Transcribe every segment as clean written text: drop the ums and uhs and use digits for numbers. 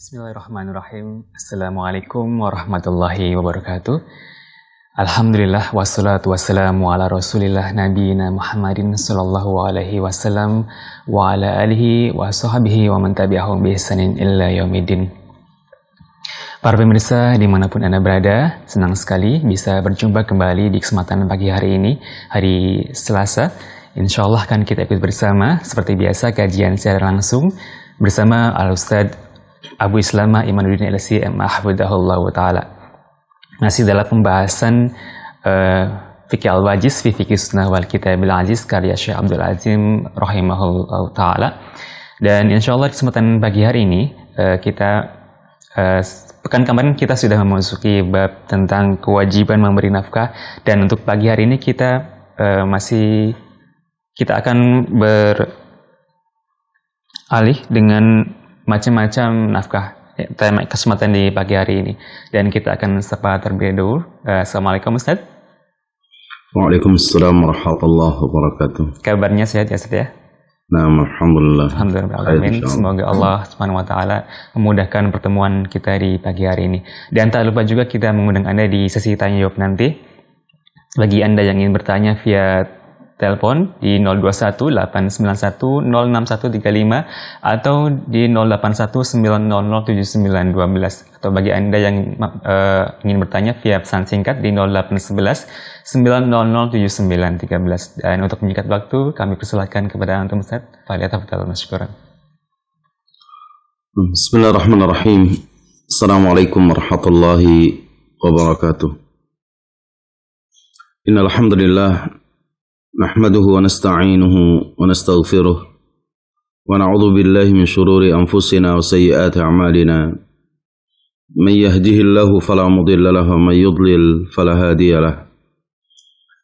Bismillahirrahmanirrahim. Assalamualaikum warahmatullahi wabarakatuh. Alhamdulillah wassalatu wassalamu ala rasulillah nabiyina Muhammadin sallallahu alaihi wasallam wa ala alihi wa sahbihi wa man tabi'ahum bi ihsanin illa yaumiddin. Para pemirsa dimanapun Anda berada, senang sekali bisa berjumpa kembali di kesempatan pagi hari ini, hari Selasa. Insyaallah kan kita ikut bersama seperti biasa kajian secara langsung bersama Al-Ustadz Abu Islama Imanuddin LC Hafidhahullah Ta'ala. Masih dalam pembahasan Fikih Al-Wajiz fi Fikih Sunnah wal Kitabil Aziz karya Syekh Abdul Azim Rahimahullah Ta'ala. Dan insyaAllah di kesempatan pagi hari ini pekan kemarin kita sudah memasuki bab tentang kewajiban memberi nafkah. Dan untuk pagi hari ini kita akan beralih dengan macam-macam nafkah tema kesempatan di pagi hari ini, dan kita akan sapa terlebih dahulu. Assalamualaikum Ustaz. Waalaikumsalam warahmatullahi wabarakatuh. Kabarnya sehat ya Ustaz ya? Nah, alhamdulillah. Alhamdulillah. Semoga Allah Subhanahu wa taala memudahkan pertemuan kita di pagi hari ini. Dan tak lupa juga kita mengundang Anda di sesi tanya jawab nanti. Bagi Anda yang ingin bertanya via telepon di 0218910635 atau di 0819007912, atau bagi Anda yang ingin bertanya via pesan singkat di 0811900913. Dan untuk menyingkat waktu kami persilakan kepada Antum Ustaz. Falyatafadhal masykuran. Bismillahirrahmanirrahim. Assalamualaikum warahmatullahi wabarakatuh. Innal hamdalillah nahmaduhu wa nasta'inuhu wa nastaghfiruh wa na'udzu billahi min shururi anfusina wa sayyiati a'malina. Man yahdihillahu fala mudilla lahu wa man yudlil fala hadiya lahu.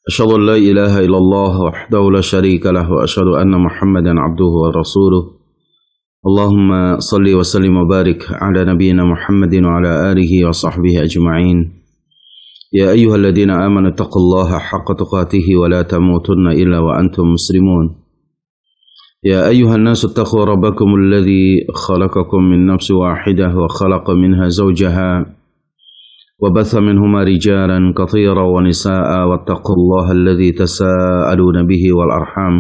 Asyhadu an la ilaha illallah wahdahu la syarika lahu wa asyhadu anna Muhammadan 'abduhu wa rasuluh. Allahumma shalli wa sallim wa barik ala nabiyyina Muhammadin wa ala alihi wa sahbihi ajma'in. يا أيها الذين آمنوا اتقوا الله حق تقاته ولا تموتن إلا وأنتم مسلمون. يا أيها الناس اتقوا ربكم الذي خلقكم من نفس واحدة وخلق منها زوجها وبث منهما رجالا كثيرا ونساء واتقوا الله الذي تساءلون به والأرحام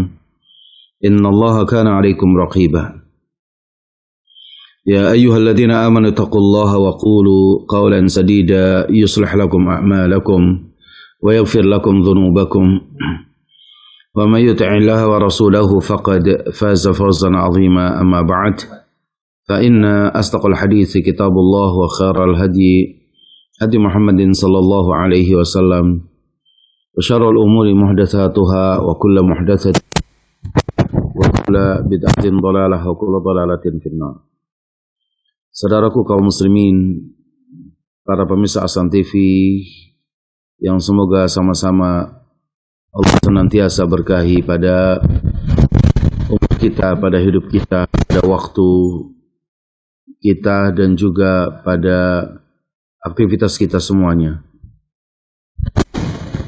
إن الله كان عليكم رقيبا. يا أيها الذين آمنوا اتقوا الله وقولوا قولا سديدا يصلح لكم أعمالكم ويغفر لكم ذنوبكم ومن يطع الله ورسوله فقد فاز فوزا عظيما. أما بعد فإن أصدق الحديث كتاب الله وخير الهدي هدي محمد صلى الله عليه وسلم وشر الأمور محدثاتها وكل محدثة وكل بدعة ضلالة وكل ضلالة في النار. Saudaraku kaum muslimin, para pemirsa Ahsan TV yang semoga sama-sama Allah senantiasa berkahi pada umur kita, pada hidup kita, pada waktu kita, dan juga pada aktivitas kita semuanya.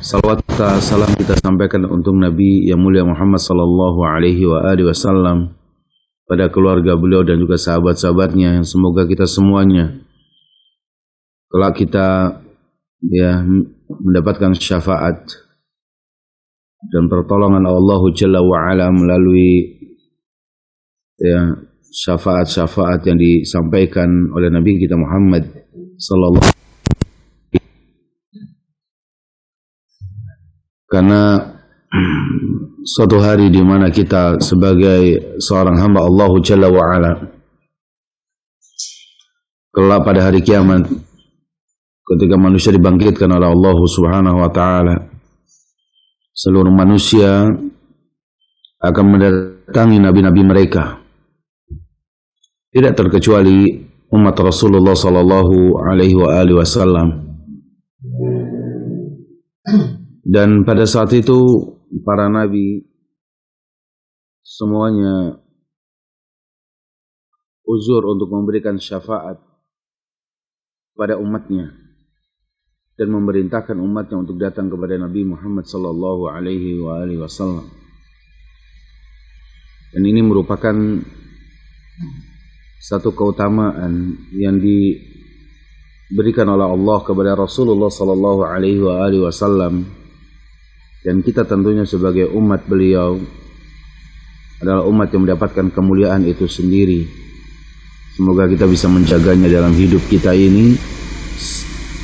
Salawat kita, salam kita sampaikan untuk Nabi yang mulia Muhammad sallallahu alaihi wasallam, pada keluarga beliau dan juga sahabat-sahabatnya, yang semoga kita semuanya kelak kita mendapatkan syafaat dan pertolongan Allah Jalla wa'ala melalui syafaat-syafaat yang disampaikan oleh Nabi kita Muhammad sallallahu alaihi wasallam. Karena suatu hari di mana kita sebagai seorang hamba Allah Jalla wa'ala kelak pada hari kiamat, ketika manusia dibangkitkan oleh Allah Subhanahu wa ta'ala, seluruh manusia akan mendatangi nabi-nabi mereka, tidak terkecuali umat Rasulullah sallallahu alaihi wasallam. Dan pada saat itu para nabi semuanya uzur untuk memberikan syafaat pada umatnya dan memerintahkan umatnya untuk datang kepada Nabi Muhammad sallallahu alaihi wasallam. Dan ini merupakan satu keutamaan yang diberikan oleh Allah kepada Rasulullah sallallahu alaihi wasallam, dan kita tentunya sebagai umat beliau adalah umat yang mendapatkan kemuliaan itu sendiri. Semoga kita bisa menjaganya dalam hidup kita ini,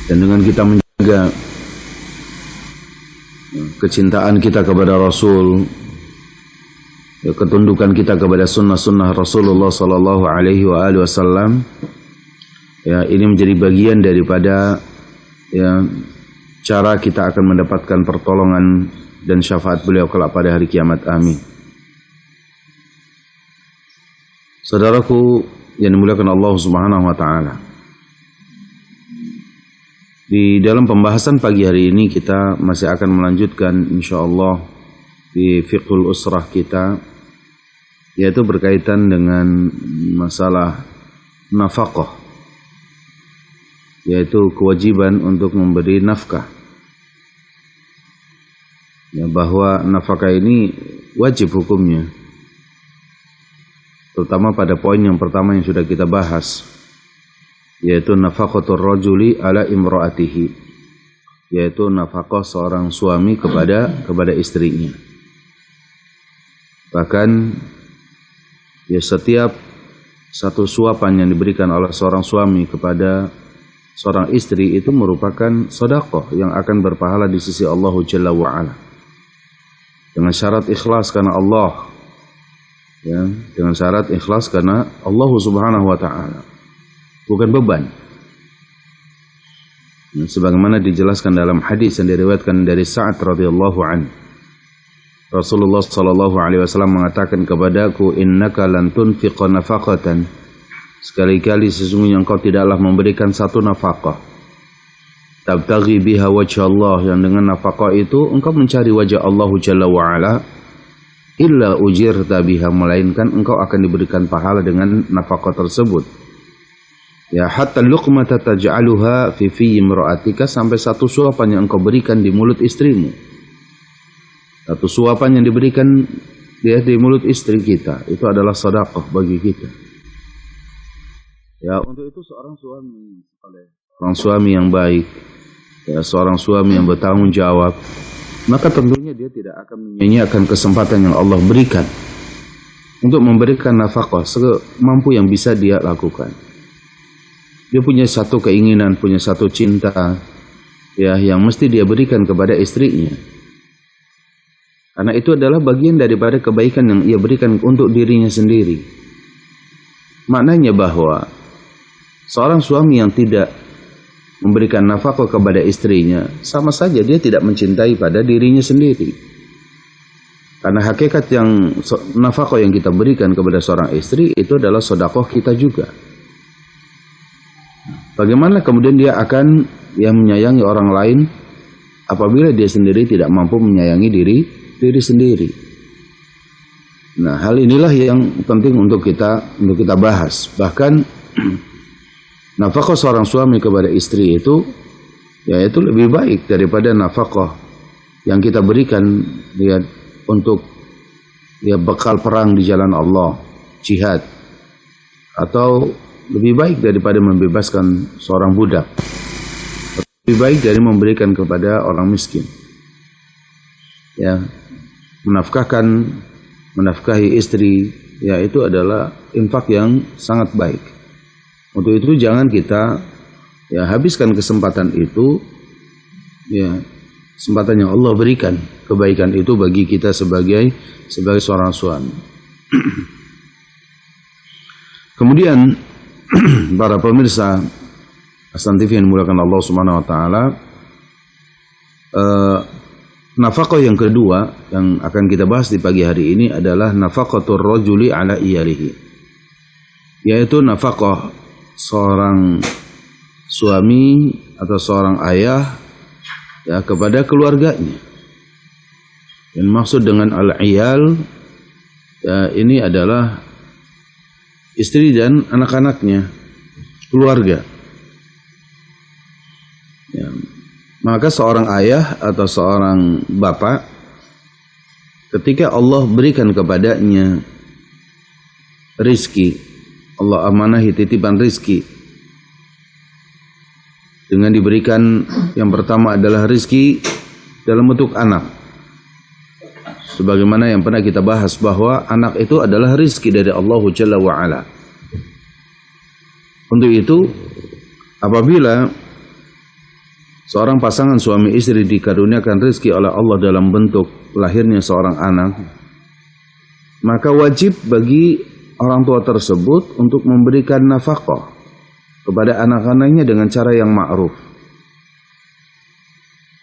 dan dengan kita menjaga kecintaan kita kepada Rasul, ketundukan kita kepada sunnah-sunnah Rasulullah sallallahu alaihi wasallam, ya, ini menjadi bagian daripada ya cara kita akan mendapatkan pertolongan dan syafaat beliau kelak pada hari kiamat. Amin. Saudaraku yang dimuliakan Allah Subhanahu wa taala, di dalam pembahasan pagi hari ini kita masih akan melanjutkan insyaallah di fiqhul usrah kita, yaitu berkaitan dengan masalah nafkah, yaitu kewajiban untuk memberi nafkah. Ya, bahwa nafkah ini wajib hukumnya, terutama pada poin yang pertama yang sudah kita bahas, yaitu nafaqatur rajuli ala imraatihi, yaitu nafkah seorang suami kepada istrinya. Bahkan ya, setiap satu suapan yang diberikan oleh seorang suami kepada seorang istri itu merupakan sedekah yang akan berpahala di sisi Allah Jalla wa Ala, dengan syarat ikhlas karena Allah, ya, dengan syarat ikhlas karena Allah Subhanahu wa taala, bukan beban. Sebagaimana dijelaskan dalam hadis yang diriwayatkan dari Sa'ad radhiyallahu anhu, Rasulullah sallallahu alaihi wasallam mengatakan kepadaku, innaka lan tunfiqa nafaqatan, sekali-kali sesungguhnya engkau tidaklah memberikan satu nafkah, tabtaghi biha wajha Allah, yang dengan nafkah itu engkau mencari wajah Allah Jalla wa Ala, illa ujirta biha, melainkan engkau akan diberikan pahala dengan nafkah tersebut. Ya, hatta luqmata taj'aluha fi imra'atika, sampai satu suapan yang engkau berikan di mulut istrimu. Satu suapan yang diberikan dia di mulut istri kita itu adalah sedekah bagi kita. Ya, untuk itu seorang suami yang baik, ya, seorang suami yang bertanggung jawab, maka tentunya dia tidak akan menyia-nyiakan kesempatan yang Allah berikan untuk memberikan nafkah semampu yang bisa dia lakukan. Dia punya satu keinginan, punya satu cinta, ya, yang mesti dia berikan kepada istrinya. Karena itu adalah bagian daripada kebaikan yang ia berikan untuk dirinya sendiri. Maknanya bahwa seorang suami yang tidak memberikan nafkah kepada istrinya, sama saja dia tidak mencintai pada dirinya sendiri. Karena hakikat yang nafkah yang kita berikan kepada seorang istri itu adalah sedekah kita juga. Bagaimana kemudian dia akan menyayangi orang lain apabila dia sendiri tidak mampu menyayangi diri sendiri? Nah, hal inilah yang penting untuk kita bahas. Bahkan nafkah seorang suami kepada istri itu, yaitu lebih baik daripada nafkah yang kita berikan ya untuk ya bekal perang di jalan Allah, jihad, atau lebih baik daripada membebaskan seorang budak, lebih baik dari memberikan kepada orang miskin. Ya, menafkahi istri, ya, itu adalah infak yang sangat baik. Untuk itu jangan kita ya habiskan kesempatan itu, ya, kesempatan yang Allah berikan, kebaikan itu bagi kita sebagai seorang suami. Kemudian para pemirsa Hasan TV yang dimuliakan Allah Subhanahu wa taala, nafkah yang kedua yang akan kita bahas di pagi hari ini adalah nafaqatur rajuli ala iyalihi, yaitu nafkah seorang suami atau seorang ayah ya kepada keluarganya. Yang maksud dengan al-iyal ya, ini adalah istri dan anak-anaknya, keluarga. Ya, maka seorang ayah atau seorang bapak, ketika Allah berikan kepadanya rizki, Allah amanahi titipan rizki dengan diberikan yang pertama adalah rizki dalam bentuk anak. Sebagaimana yang pernah kita bahas bahwa anak itu adalah rizki dari Allah Jalla wa'ala. Untuk itu, apabila seorang pasangan suami istri dikaruniakan rizki oleh Allah dalam bentuk lahirnya seorang anak, maka wajib bagi orang tua tersebut untuk memberikan nafkah kepada anak-anaknya dengan cara yang ma'ruf.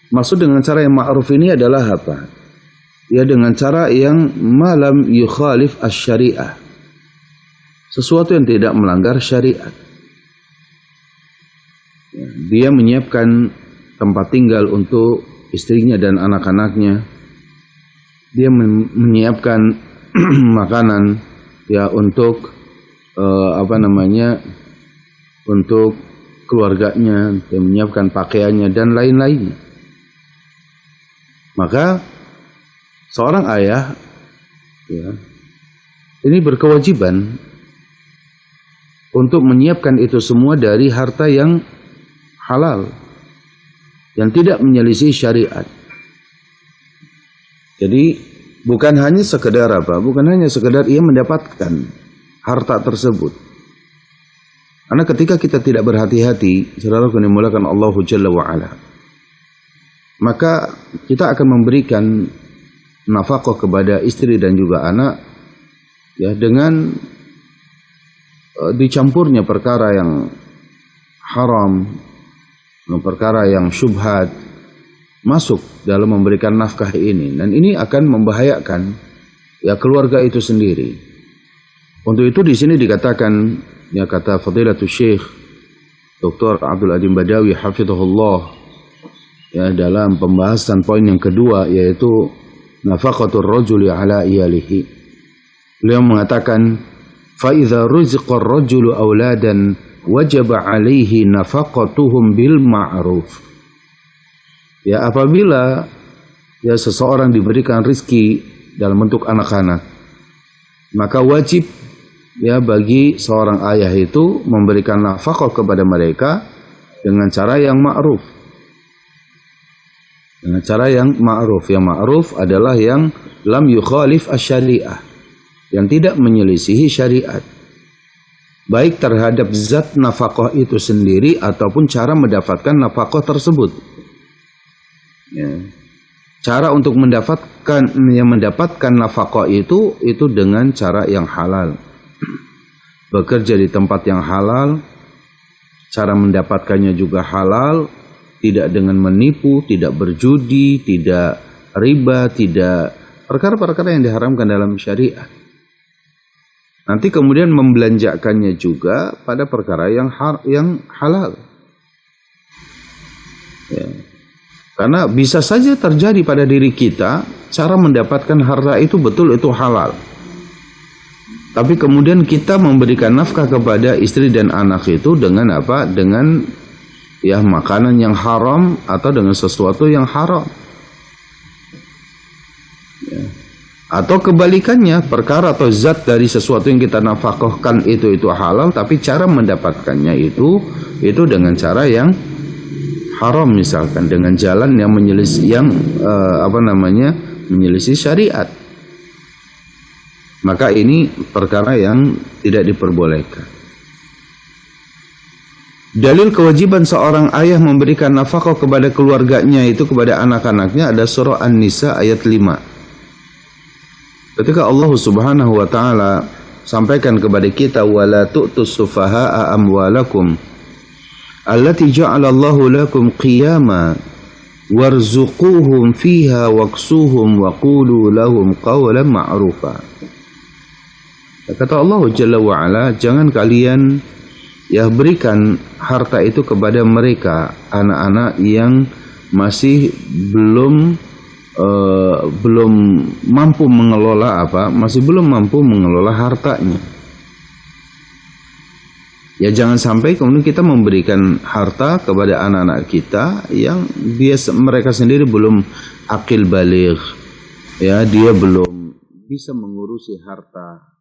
Maksud dengan cara yang ma'ruf ini adalah apa? Ya, dengan cara yang malam yukhalif asy-syariah. Sesuatu yang tidak melanggar syariat. Ya, dia menyiapkan tempat tinggal untuk istrinya dan anak-anaknya. Dia menyiapkan makanan ya untuk untuk keluarganya, dia menyiapkan pakaiannya dan lain-lain. Maka seorang ayah ya, ini berkewajiban untuk menyiapkan itu semua dari harta yang halal, yang tidak menyelisih syariat. Jadi bukan hanya sekedar ia mendapatkan harta tersebut. Karena ketika kita tidak berhati-hati, saudara yang dimulakan Allah Jalla wa'ala, maka kita akan memberikan nafkah kepada istri dan juga anak ya dengan dicampurnya perkara yang haram, perkara yang syubhat masuk dalam memberikan nafkah ini, dan ini akan membahayakan ya keluarga itu sendiri. Untuk itu di sini dikatakan ya, kata Fadilatul Syekh Dr. Abdul Adim Badawi hafizahullah ya, dalam pembahasan poin yang kedua, yaitu nafaqatur rajuli ala iyalihi. Beliau mengatakan, fa idza ruziqa ar-rajulu auladan wajaba alaihi nafaqatuhum bil ma'ruf. Ya, apabila ya seseorang diberikan rizki dalam bentuk anak-anak, maka wajib ya bagi seorang ayah itu memberikan nafkah kepada mereka dengan cara yang ma'ruf. Dengan cara yang ma'ruf. Yang ma'ruf adalah yang lam yukhalif asy-syariah, yang tidak menyelisihi syariat, baik terhadap zat nafkah itu sendiri ataupun cara mendapatkan nafkah tersebut ya. Cara untuk mendapatkan nafkah itu dengan cara yang halal, bekerja di tempat yang halal, cara mendapatkannya juga halal, tidak dengan menipu, tidak berjudi, tidak riba, tidak perkara-perkara yang diharamkan dalam syariat. Nanti kemudian membelanjakannya juga pada perkara yang halal. Ya. Karena bisa saja terjadi pada diri kita cara mendapatkan harta itu betul itu halal, tapi kemudian kita memberikan nafkah kepada istri dan anak itu dengan apa? Dengan ya makanan yang haram atau dengan sesuatu yang haram ya. Atau kebalikannya, perkara atau zat dari sesuatu yang kita nafkahkan itu halal, tapi cara mendapatkannya itu dengan cara yang haram, misalkan dengan jalan yang menyelisih menyelisih syariat. Maka ini perkara yang tidak diperbolehkan. Dalil kewajiban seorang ayah memberikan nafkah kepada keluarganya itu kepada anak-anaknya ada surah An-Nisa ayat 5. Ketika Allah Subhanahu wa taala sampaikan kepada kita, wala tu'tus sufaha'a amwalakum allati ja'alallahu lakum qiyama warzuquhum fiha waksuhum wa qulu lahum qawlan ma'rufa. Kata Allah Jalla wa ala, jangan kalian ya berikan harta itu kepada mereka, anak-anak yang masih belum mampu mengelola hartanya. Ya jangan sampai kemudian kita memberikan harta kepada anak-anak kita yang mereka sendiri belum akil baligh, ya dia belum bisa mengurusi harta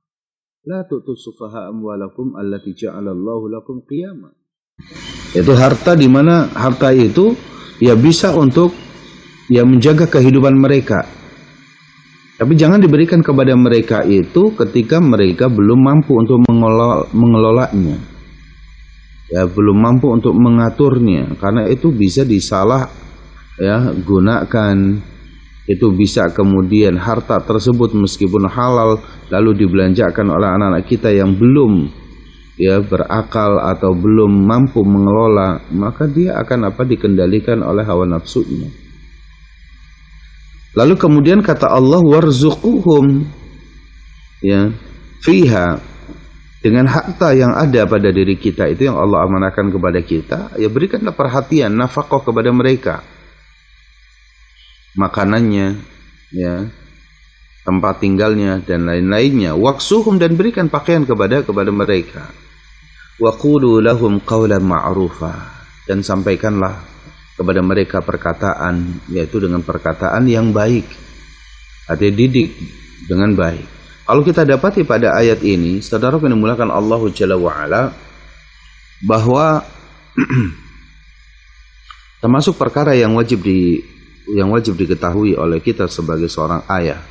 La tu'tu sufaha amwalakum allati ja'alallahu lakum qiyama. Itu harta di mana harta itu ya bisa untuk ya menjaga kehidupan mereka. Tapi jangan diberikan kepada mereka itu ketika mereka belum mampu untuk mengelolanya. Ya, belum mampu untuk mengaturnya, karena itu bisa disalah ya gunakan. Itu bisa kemudian harta tersebut meskipun halal lalu dibelanjakan oleh anak-anak kita yang belum ya berakal atau belum mampu mengelola, maka dia akan dikendalikan oleh hawa nafsunya. Lalu kemudian kata Allah warzuquhum ya fiha, dengan harta yang ada pada diri kita itu yang Allah amanahkan kepada kita, ya berikanlah perhatian nafkah kepada mereka. Makanannya, ya, tempat tinggalnya dan lain-lainnya. Waksuhum, dan berikan pakaian kepada mereka. Wa qulu lahum qawlan ma'rufa, dan sampaikanlah kepada mereka perkataan, yaitu dengan perkataan yang baik. Artinya didik dengan baik. Kalau kita dapati pada ayat ini, saudara yang dimulakan Allah Jalla wa'ala, bahwa termasuk perkara yang wajib diketahui oleh kita sebagai seorang ayah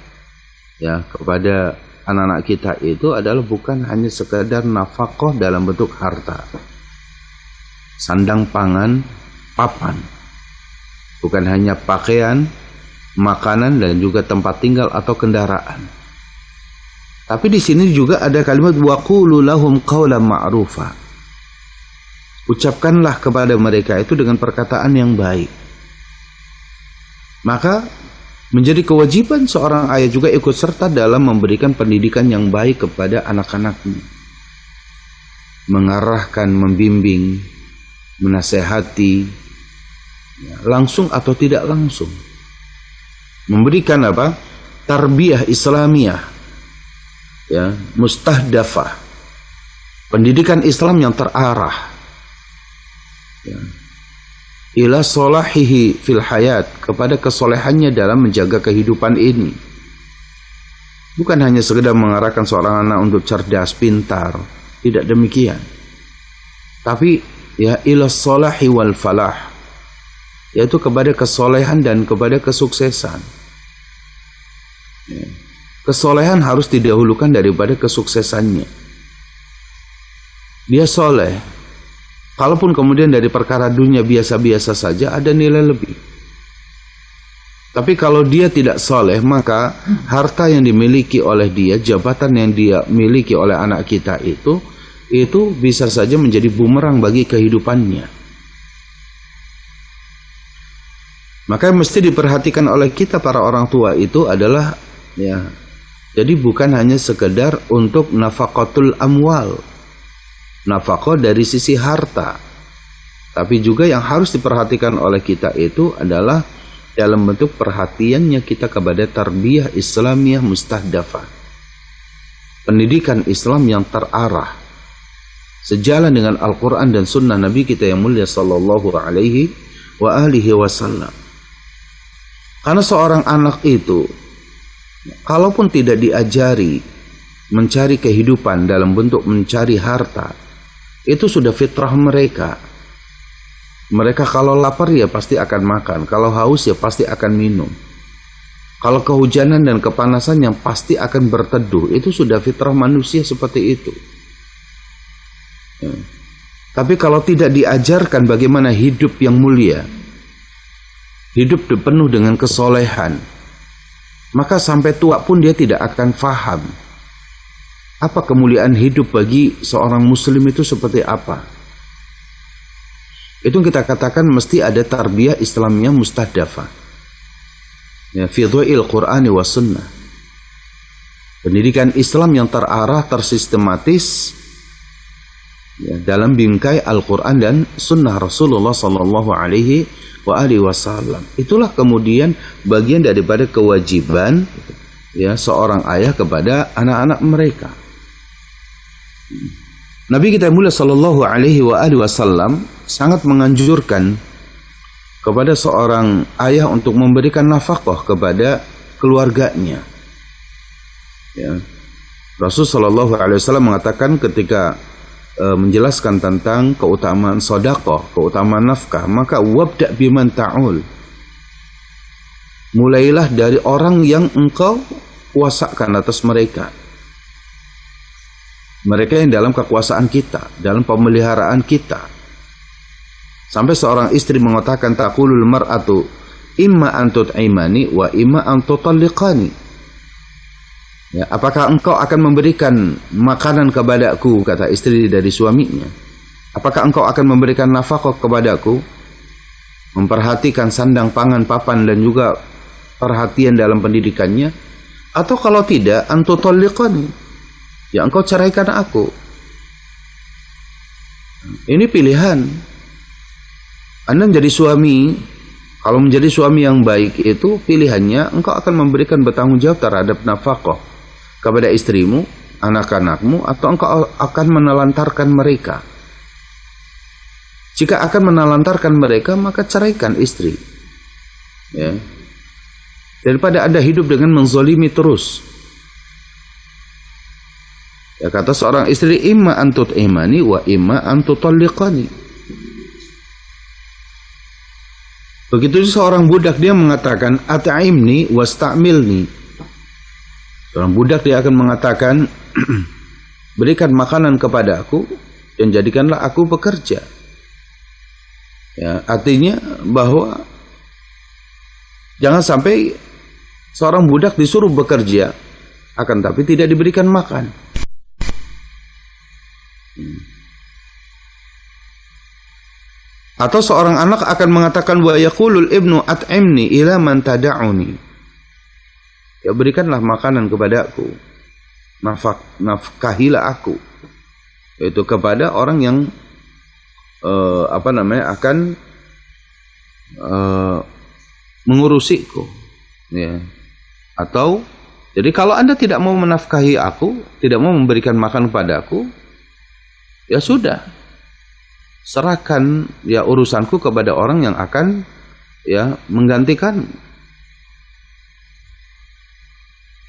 ya kepada anak-anak kita itu adalah bukan hanya sekadar nafkah dalam bentuk harta, sandang pangan, papan, bukan hanya pakaian, makanan dan juga tempat tinggal atau kendaraan. Tapi di sini juga ada kalimat waqulu lahum qawlan ma'rufa. Ucapkanlah kepada mereka itu dengan perkataan yang baik. Maka menjadi kewajiban seorang ayah juga ikut serta dalam memberikan pendidikan yang baik kepada anak-anaknya. Mengarahkan, membimbing, menasehati, langsung atau tidak langsung. Memberikan tarbiyah Islamiyah, ya, mustahdafah. Pendidikan Islam yang terarah. Ya. Ila solahihi fil hayat, kepada kesolehannya dalam menjaga kehidupan ini. Bukan hanya sekedar mengarahkan seorang anak untuk cerdas, pintar, tidak demikian. Tapi ya ila solahi wal falah, yaitu kepada kesolehan dan kepada kesuksesan. Ya. Kesolehan harus didahulukan daripada kesuksesannya. Dia soleh, kalaupun kemudian dari perkara dunia biasa-biasa saja, ada nilai lebih. Tapi kalau dia tidak soleh, maka harta yang dimiliki oleh dia, jabatan yang dia miliki oleh anak kita itu bisa saja menjadi bumerang bagi kehidupannya. Maka yang mesti diperhatikan oleh kita para orang tua itu adalah, ya, jadi bukan hanya sekedar untuk nafaqatul amwal, nafkah dari sisi harta, tapi juga yang harus diperhatikan oleh kita itu adalah dalam bentuk perhatiannya kita kepada tarbiyah Islamiyah mustahdafah, pendidikan Islam yang terarah sejalan dengan Al-Quran dan Sunnah Nabi kita yang mulia sallallahu alaihi wa alihi wasallam. Karena seorang anak itu kalaupun tidak diajari mencari kehidupan dalam bentuk mencari harta, itu sudah fitrah mereka. Mereka kalau lapar ya pasti akan makan, kalau haus ya pasti akan minum. Kalau kehujanan dan kepanasan yang pasti akan berteduh, itu sudah fitrah manusia seperti itu. Ya. Tapi kalau tidak diajarkan bagaimana hidup yang mulia, hidup penuh dengan kesolehan, maka sampai tua pun dia tidak akan faham apa kemuliaan hidup bagi seorang muslim itu seperti apa. Itu kita katakan mesti ada tarbiyah Islamiyah mustahdafah. Ya, fi dha'il Qur'ani wa sunnah. Pendidikan Islam yang terarah, tersistematis, ya, dalam bingkai Al-Quran dan Sunnah Rasulullah Sallallahu Alaihi Wasallam. Itulah kemudian bagian daripada kewajiban, ya, seorang ayah kepada anak-anak mereka. Nabi kita mulia Sallallahu Alaihi Wasallam sangat menganjurkan kepada seorang ayah untuk memberikan nafkah kepada keluarganya. Ya. Rasul Shallallahu Alaihi Wasallam mengatakan ketika menjelaskan tentang keutamaan sedekah, keutamaan nafkah, maka wabda biman ta'ul. Mulailah dari orang yang engkau kuasakan atas mereka. Mereka yang dalam kekuasaan kita, dalam pemeliharaan kita. Sampai seorang istri mengatakan taqulul mar'atu imma an tut'imani wa imma an tutalliqani. Ya, apakah engkau akan memberikan makanan kepadaku, kata istri dari suaminya. Apakah engkau akan memberikan nafkah kepadaku, memperhatikan sandang, pangan, papan, dan juga perhatian dalam pendidikannya, atau kalau tidak, antutalliqani, ya engkau ceraikan aku. Ini pilihan. Anda menjadi suami, kalau menjadi suami yang baik itu pilihannya, engkau akan memberikan bertanggung jawab terhadap nafkah kepada istrimu, anak-anakmu, atau engkau akan menelantarkan mereka. Jika akan menelantarkan mereka, maka ceraikan istri. Ya. Daripada Anda hidup dengan menzalimi terus. Ya, kata seorang istri, imma an tut'imani wa imma an tutalliqani. Begitu seorang budak, dia mengatakan at'imni wasta'milni. Seorang budak dia akan mengatakan berikan makanan kepada aku dan jadikanlah aku bekerja. Ya, artinya bahwa jangan sampai seorang budak disuruh bekerja akan tapi tidak diberikan makan. Atau seorang anak akan mengatakan wa yaqulul ibnu at'imni ila man tada'uni. Ya, berikanlah makanan kepadaku, nafkahilah aku, yaitu kepada orang yang akan mengurusiku. Ya. Atau jadi kalau Anda tidak mau menafkahi aku, tidak mau memberikan makan kepadaku, ya sudah, serahkan ya urusanku kepada orang yang akan ya menggantikan.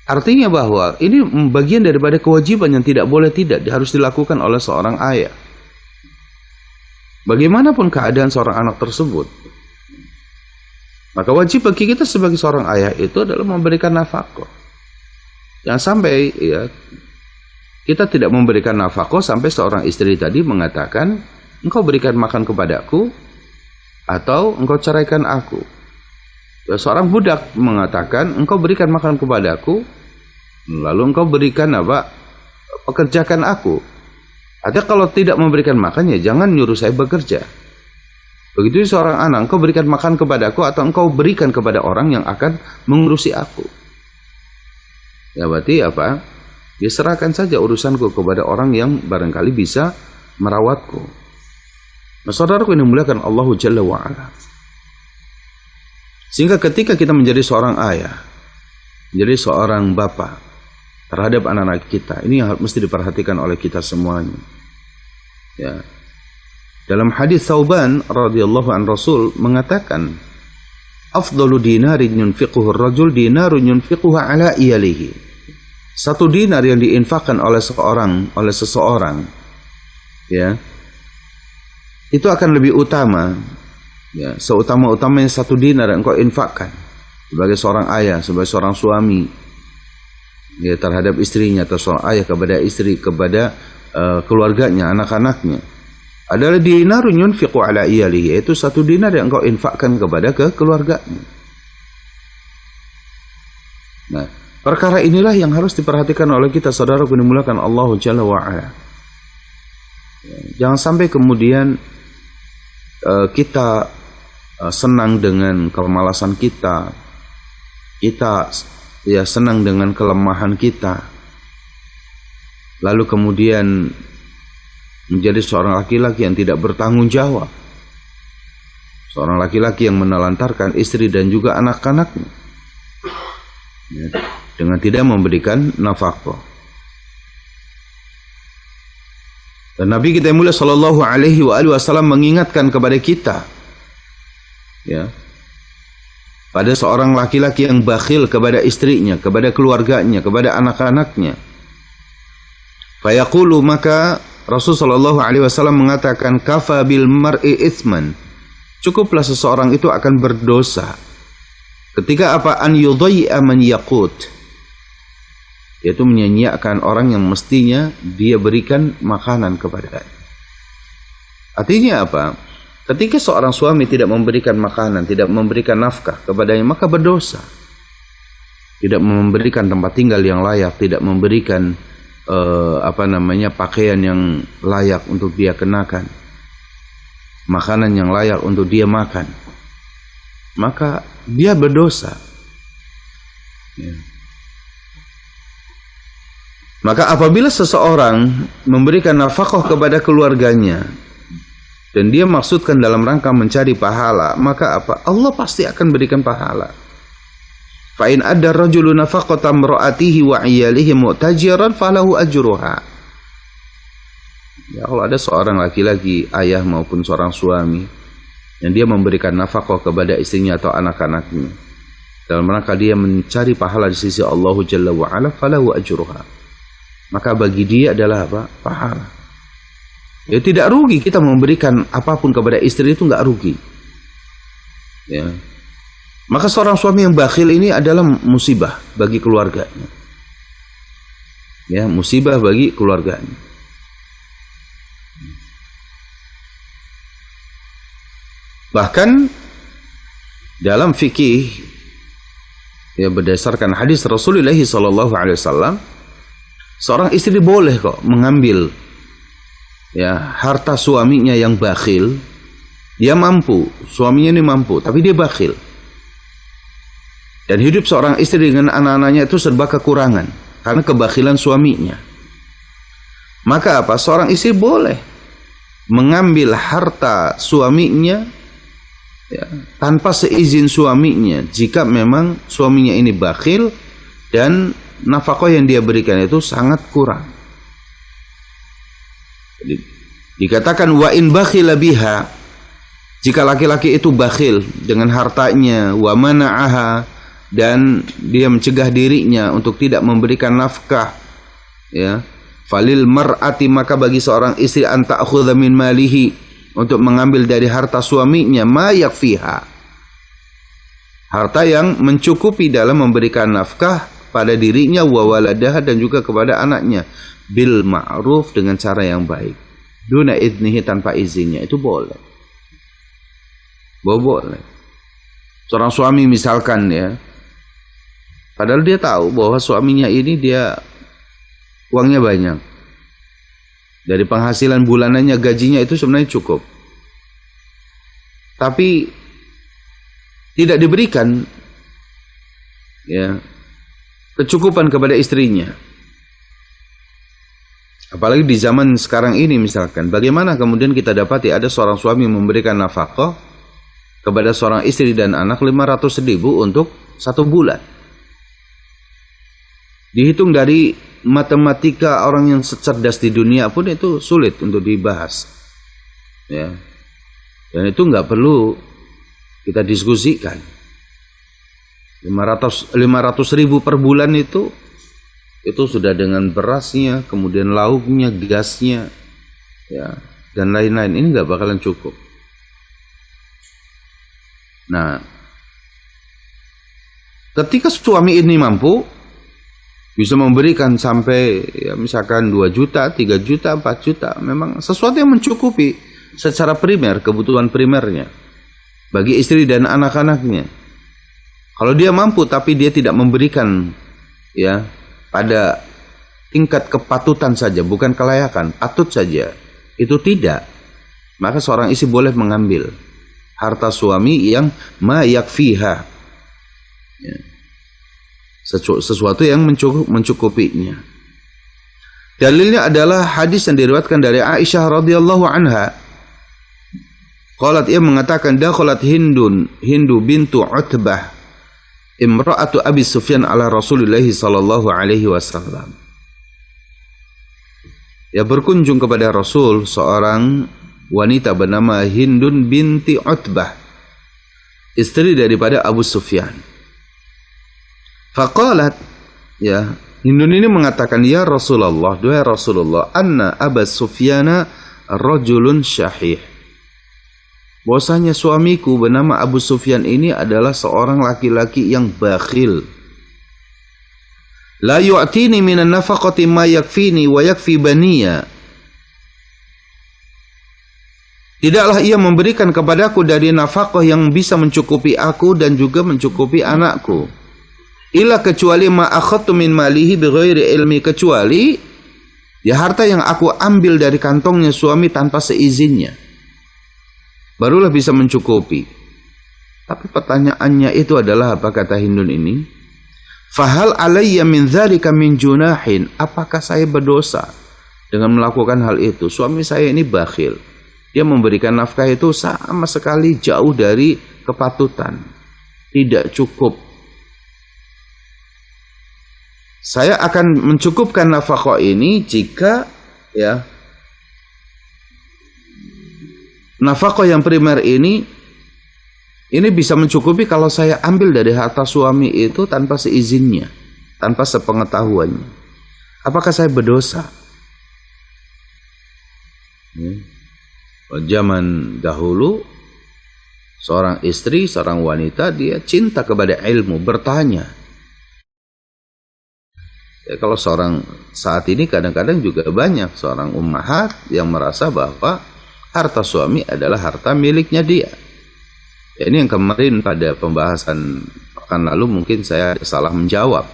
Artinya bahwa ini bagian daripada kewajiban yang tidak boleh tidak harus dilakukan oleh seorang ayah. Bagaimanapun keadaan seorang anak tersebut, maka wajib bagi kita sebagai seorang ayah itu adalah memberikan nafkah. Jangan sampai ya kita tidak memberikan nafkah sampai seorang istri tadi mengatakan engkau berikan makan kepadaku atau engkau ceraikan aku. Ya, seorang budak mengatakan engkau berikan makan kepadaku, lalu engkau berikan pekerjakan aku. Artinya kalau tidak memberikan makan, ya jangan nyuruh saya bekerja. Begitu seorang anak, engkau berikan makan kepadaku atau engkau berikan kepada orang yang akan mengurusi aku. Ya berarti apa? Ya serahkan saja urusanku kepada orang yang barangkali bisa merawatku. Nah, saudaraku yang dimuliakan Allah Jalla wa'ala. Sehingga ketika kita menjadi seorang ayah, menjadi seorang bapak terhadap anak-anak kita, ini yang mesti diperhatikan oleh kita semuanya. Ya. Dalam hadis Thauban radhiyallahu an Rasul mengatakan, afdalu dinarin yunfiquhu ar-rajul dinarun yunfiquhu ala iyalihi. Satu dinar yang diinfakkan oleh seseorang, ya, itu akan lebih utama. Ya, seutama-utamanya satu dinar yang engkau infakkan sebagai seorang ayah, sebagai seorang suami, ya, terhadap istrinya, atau seorang ayah kepada istri, kepada keluarganya, anak-anaknya, adalah dinarun yunfiqu ala iyalihi, yaitu satu dinar yang engkau infakkan kepada keluarganya. Nah, perkara inilah yang harus diperhatikan oleh kita, saudara yang dimuliakan Allah Jalla wa'ala. Jangan sampai kemudian kita senang dengan kemalasan kita ya senang dengan kelemahan kita, lalu kemudian menjadi seorang laki-laki yang tidak bertanggung jawab, seorang laki-laki yang menelantarkan istri dan juga anak-anaknya, ya, dengan tidak memberikan nafkah. Dan Nabi kita yang mulia sallallahu alaihi wasallam mengingatkan kepada kita, ya, pada seorang laki-laki yang bakhil kepada istrinya, kepada keluarganya, kepada anak-anaknya, Fayaqulu, maka Rasul sallallahu alaihi wasallam mengatakan, kafa bil mar'i itsman, cukuplah seseorang itu akan berdosa ketika apa, an yudhayya man yaqut, yaitu menyanyiakan orang yang mestinya dia berikan makanan kepadanya. Artinya apa? Ketika seorang suami tidak memberikan makanan, tidak memberikan nafkah kepadanya, maka berdosa. Tidak memberikan tempat tinggal yang layak, tidak memberikan pakaian yang layak untuk dia kenakan, makanan yang layak untuk dia makan, maka dia berdosa. Ya. Maka apabila seseorang memberikan nafkah kepada keluarganya dan dia maksudkan dalam rangka mencari pahala, maka apa? Allah pasti akan berikan pahala. Fa in adda rajulu nafaqata imra'atihi wa 'iyalihi mu'tajiran falahu ajruha. Ya, kalau ada seorang laki-laki, ayah maupun seorang suami, yang dia memberikan nafkah kepada istrinya atau anak-anaknya dalam rangka dia mencari pahala di sisi Allah Jalla wa 'ala, falahu ajruha. Maka bagi dia adalah apa? Pahala. Ya, tidak rugi kita memberikan apapun kepada istri, itu enggak rugi. Ya. Maka seorang suami yang bakhil ini adalah musibah bagi keluarganya. Ya, musibah bagi keluarganya. Bahkan dalam fikih, ya, berdasarkan hadis Rasulullah SAW, seorang istri boleh kok mengambil, ya, harta suaminya yang bakhil. Dia mampu, suaminya ini mampu, tapi dia bakhil. Dan hidup seorang istri dengan anak-anaknya itu serba kekurangan karena kebakhilan suaminya. Maka apa? Seorang istri boleh mengambil harta suaminya, ya, tanpa seizin suaminya, jika memang suaminya ini bakhil dan nafkah yang dia berikan itu sangat kurang. Jadi, dikatakan wa in bakhila biha, jika laki-laki itu bakhil dengan hartanya, wa mana'aha, dan dia mencegah dirinya untuk tidak memberikan nafkah, ya, falil mar'ati, maka bagi seorang istri an ta'khudha min malihi, untuk mengambil dari harta suaminya, ma yakfiha, harta yang mencukupi dalam memberikan nafkah pada dirinya, wa waladaha, dan juga kepada anaknya, bil ma'ruf, dengan cara yang baik, duna idnihi, tanpa izinnya. Itu boleh. Boleh. Seorang suami misalkan, ya, padahal dia tahu bahwa suaminya ini dia uangnya banyak, dari penghasilan bulanannya, gajinya itu sebenarnya cukup, tapi tidak diberikan, ya, kecukupan kepada istrinya. Apalagi di zaman sekarang ini misalkan, bagaimana kemudian kita dapati ada seorang suami memberikan nafkah kepada seorang istri dan anak 500.000 untuk 1 bulan. Dihitung dari matematika orang yang cerdas di dunia pun itu sulit untuk dibahas, ya. Dan itu nggak perlu kita diskusikan. 500.000 per bulan itu sudah dengan berasnya, kemudian lauknya, gasnya, ya, dan lain-lain. Ini nggak bakalan cukup. Nah, ketika suami ini mampu, bisa memberikan sampai, ya, misalkan 2 juta, 3 juta, 4 juta, memang sesuatu yang mencukupi secara primer, kebutuhan primernya bagi istri dan anak-anaknya. Kalau dia mampu tapi dia tidak memberikan, ya, pada tingkat kepatutan saja, bukan kelayakan, patut saja, itu tidak, maka seorang istri boleh mengambil harta suami yang ma yakfiha, ya, sesuatu yang mencukupinya. Dalilnya adalah hadis yang diriwayatkan dari Aisyah radhiyallahu anha. Qalat, ia mengatakan, dakhalat Hindu bintu Utbah imra'atu Abi Sufyan ala Rasulillah sallallahu alaihi wasallam. Ya, berkunjung kepada Rasul seorang wanita bernama Hindun binti Utbah, istri daripada Abu Sufyan. Faqalat, ya, Hindun ini mengatakan, ya Rasulullah, duhai Rasulullah, anna Aba Sufyana rajulun syahih. Bahwasanya suamiku bernama Abu Sufyan ini adalah seorang laki-laki yang bakhil. La yu'tini minan nafaqati ma yakfini wa yakfi baniya. Tidaklah ia memberikan kepadaku dari nafkah yang bisa mencukupi aku dan juga mencukupi anakku. Illa kecuali ma akhadtu min malihi bighairi ilmi, kecuali ya harta yang aku ambil dari kantongnya suami tanpa seizinnya, barulah bisa mencukupi. Tapi pertanyaannya itu adalah apa, kata Hindun ini? Fahal alayya min dzalika min junahin, apakah saya berdosa dengan melakukan hal itu? Suami saya ini bakhil. Dia memberikan nafkah itu sama sekali jauh dari kepatutan. Tidak cukup. Saya akan mencukupkan nafkah ini jika ya nafkah yang primer ini bisa mencukupi kalau saya ambil dari harta suami itu tanpa seizinnya, tanpa sepengetahuannya. Apakah saya berdosa? Zaman dahulu seorang istri, seorang wanita, dia cinta kepada ilmu, bertanya. Ya, kalau seorang saat ini kadang-kadang juga banyak seorang ummahat yang merasa bahwa harta suami adalah harta miliknya dia. Ya, ini yang kemarin pada pembahasan pekan lalu mungkin saya salah menjawab.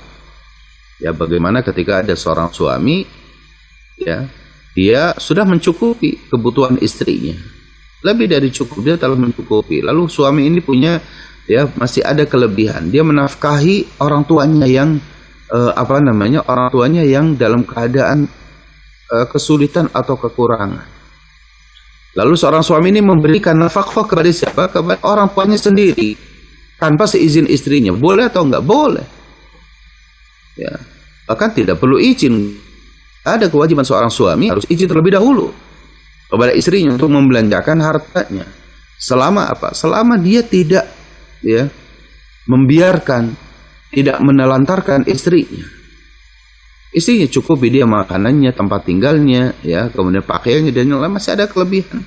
Ya, bagaimana ketika ada seorang suami, ya, dia sudah mencukupi kebutuhan istrinya, lebih dari cukup, dia telah mencukupi. Lalu suami ini punya, ya, masih ada kelebihan. Dia menafkahi orang tuanya yang orang tuanya yang dalam keadaan kesulitan atau kekurangan. Lalu seorang suami ini memberikan nafkah kepada siapa? Kepada orang tuanya sendiri tanpa seizin istrinya. Boleh atau enggak? Boleh. Ya, bahkan tidak perlu izin. Ada kewajiban seorang suami harus izin terlebih dahulu kepada istrinya untuk membelanjakan hartanya. Selama apa? Selama dia tidak, ya, membiarkan, tidak menelantarkan istrinya. Istrinya cukupi dia makanannya, tempat tinggalnya, ya, kemudian pakaiannya, dan yang lain masih ada kelebihan.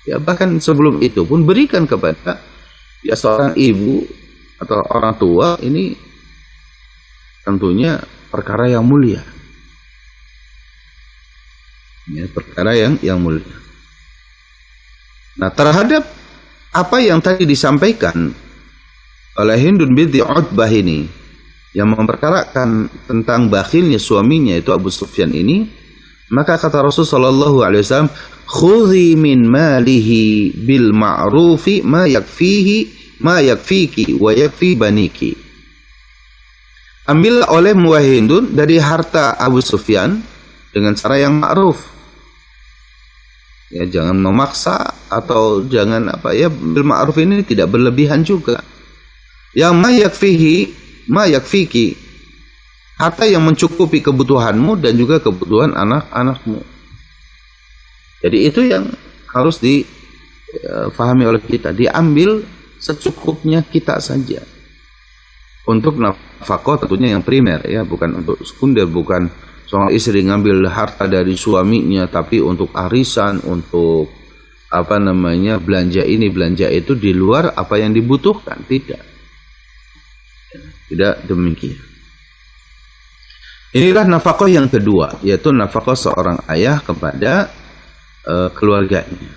Ya, bahkan sebelum itu pun berikan kepada, ya, seorang ibu atau orang tua. Ini tentunya perkara yang mulia. Ya, perkara yang mulia. Nah, terhadap apa yang tadi disampaikan oleh Hindun binti Utbah ini, yang memperkarakan tentang bakhilnya suaminya itu Abu Sufyan ini, maka kata Rasulullah SAW, khudhi min malihi bil ma'rufi ma yakfiki wa yakfi baniki. Ambillah oleh Hindun dari harta Abu Sufyan dengan cara yang ma'ruf. Ya, jangan memaksa atau jangan bil ma'ruf ini tidak berlebihan juga. Yang ma yakfiki, harta yang mencukupi kebutuhanmu dan juga kebutuhan anak-anakmu. Jadi itu yang harus difahami oleh kita. Diambil secukupnya kita saja. Untuk nafkah tentunya yang primer, ya, bukan untuk sekunder. Bukan seorang istri ngambil harta dari suaminya tapi untuk arisan, untuk belanja ini belanja itu di luar apa yang dibutuhkan. Tidak demikian. Inilah nafkah yang kedua, yaitu nafkah seorang ayah kepada keluarganya,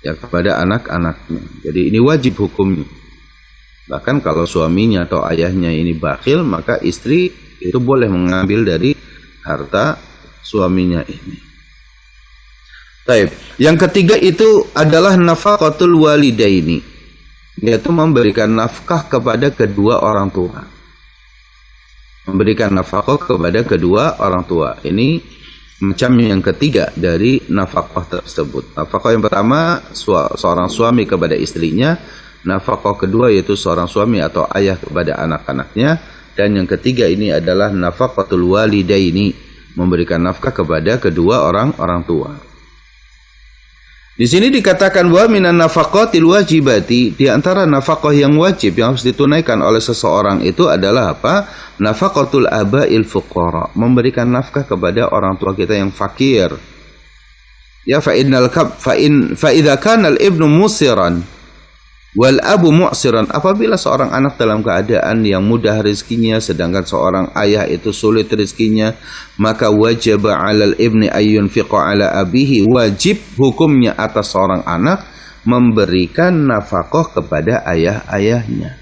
ya, kepada anak-anaknya. Jadi ini wajib hukumnya. Bahkan kalau suaminya atau ayahnya ini bakhil, maka istri itu boleh mengambil dari harta suaminya ini. Baik. Yang ketiga itu adalah nafaqatul walidaini, yaitu memberikan nafkah kepada kedua orang tua. Memberikan nafkah kepada kedua orang tua. Ini macam yang ketiga dari nafkah tersebut. Nafkah yang pertama seorang suami kepada istrinya. Nafkah kedua yaitu seorang suami atau ayah kepada anak-anaknya. Dan yang ketiga ini adalah nafaqatul walidaini, memberikan nafkah kepada kedua orang tua. Di sini dikatakan wa minan nafaqatil wajibati, di antara nafkah yang wajib yang harus ditunaikan oleh seseorang itu adalah apa? Nafaqatul abail fuqara, memberikan nafkah kepada orang tua kita yang fakir. Ya fa idza kana al ibnu musiran wal abu mu'siran, apabila seorang anak dalam keadaan yang mudah rezekinya sedangkan seorang ayah itu sulit rezekinya, maka wajib 'alal ibni ayyunfiqa 'ala abihi, wajib hukumnya atas seorang anak memberikan nafkah kepada ayahnya.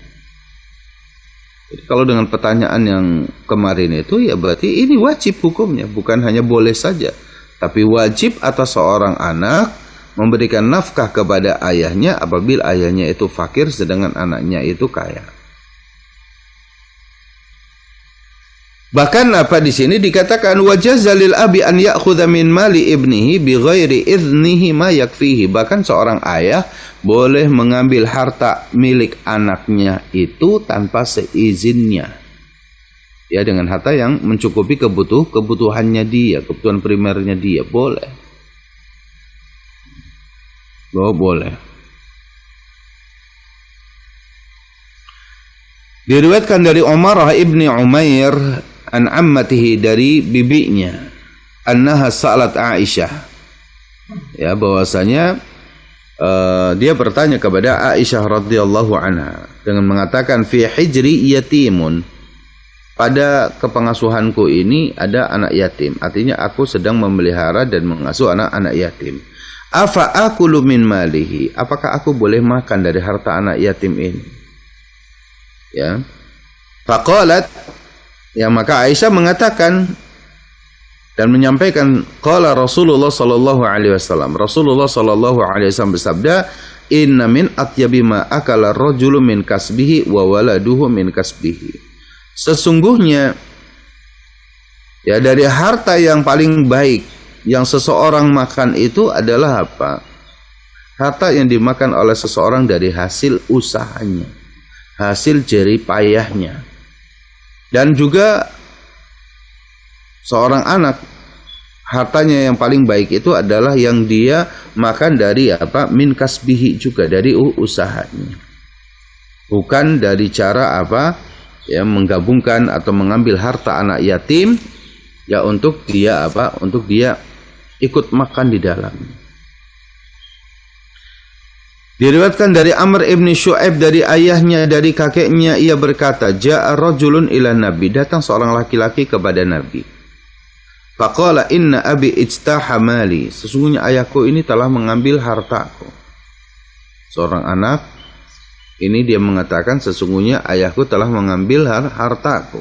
Jadi kalau dengan pertanyaan yang kemarin itu, ya berarti ini wajib hukumnya, bukan hanya boleh saja, tapi wajib atas seorang anak memberikan nafkah kepada ayahnya apabila ayahnya itu fakir sedangkan anaknya itu kaya. Bahkan apa di sini dikatakan wajaza lil abi an ya'khudha min mali ibnihi bighairi idznihi ma yakfihi. Bahkan seorang ayah boleh mengambil harta milik anaknya itu tanpa seizinnya. Ya, dengan harta yang mencukupi kebutuhannya dia, kebutuhan primernya dia, boleh. Boleh. Diriwayatkan dari Umarah ibni Umair an ammatihi, dari bibinya, annaha sa'alat Aisyah, ya bahwasanya dia bertanya kepada Aisyah radhiyallahu anha dengan mengatakan fi hijri yatimun, pada kepengasuhanku ini ada anak yatim, artinya aku sedang memelihara dan mengasuh anak-anak yatim. Afa akulu min malihi, apakah aku boleh makan dari harta anak yatim ini? Ya. Faqalat, ya maka Aisyah mengatakan dan menyampaikan, qala Rasulullah sallallahu alaihi wasallam, Rasulullah sallallahu alaihi wasallam bersabda, inna min atyabi ma akala rajulu min kasbihi wa waladuhu min kasbihi. Sesungguhnya ya dari harta yang paling baik yang seseorang makan itu adalah apa? Harta yang dimakan oleh seseorang dari hasil usahanya, hasil jerih payahnya. Dan juga seorang anak, hartanya yang paling baik itu adalah yang dia makan dari apa? Min kasbihi, juga dari usahanya. Bukan dari cara apa? Ya, menggabungkan atau mengambil harta anak yatim ya untuk dia apa? Untuk dia ikut makan di dalamnya. Diriwayatkan dari Amr ibni Shu'aib dari ayahnya, dari kakeknya, ia berkata, ja'a rajulun ila nabi, datang seorang laki-laki kepada Nabi. Faqala inna abi ijtaha mali, sesungguhnya ayahku ini telah mengambil hartaku. Seorang anak ini dia mengatakan sesungguhnya ayahku telah mengambil hartaku.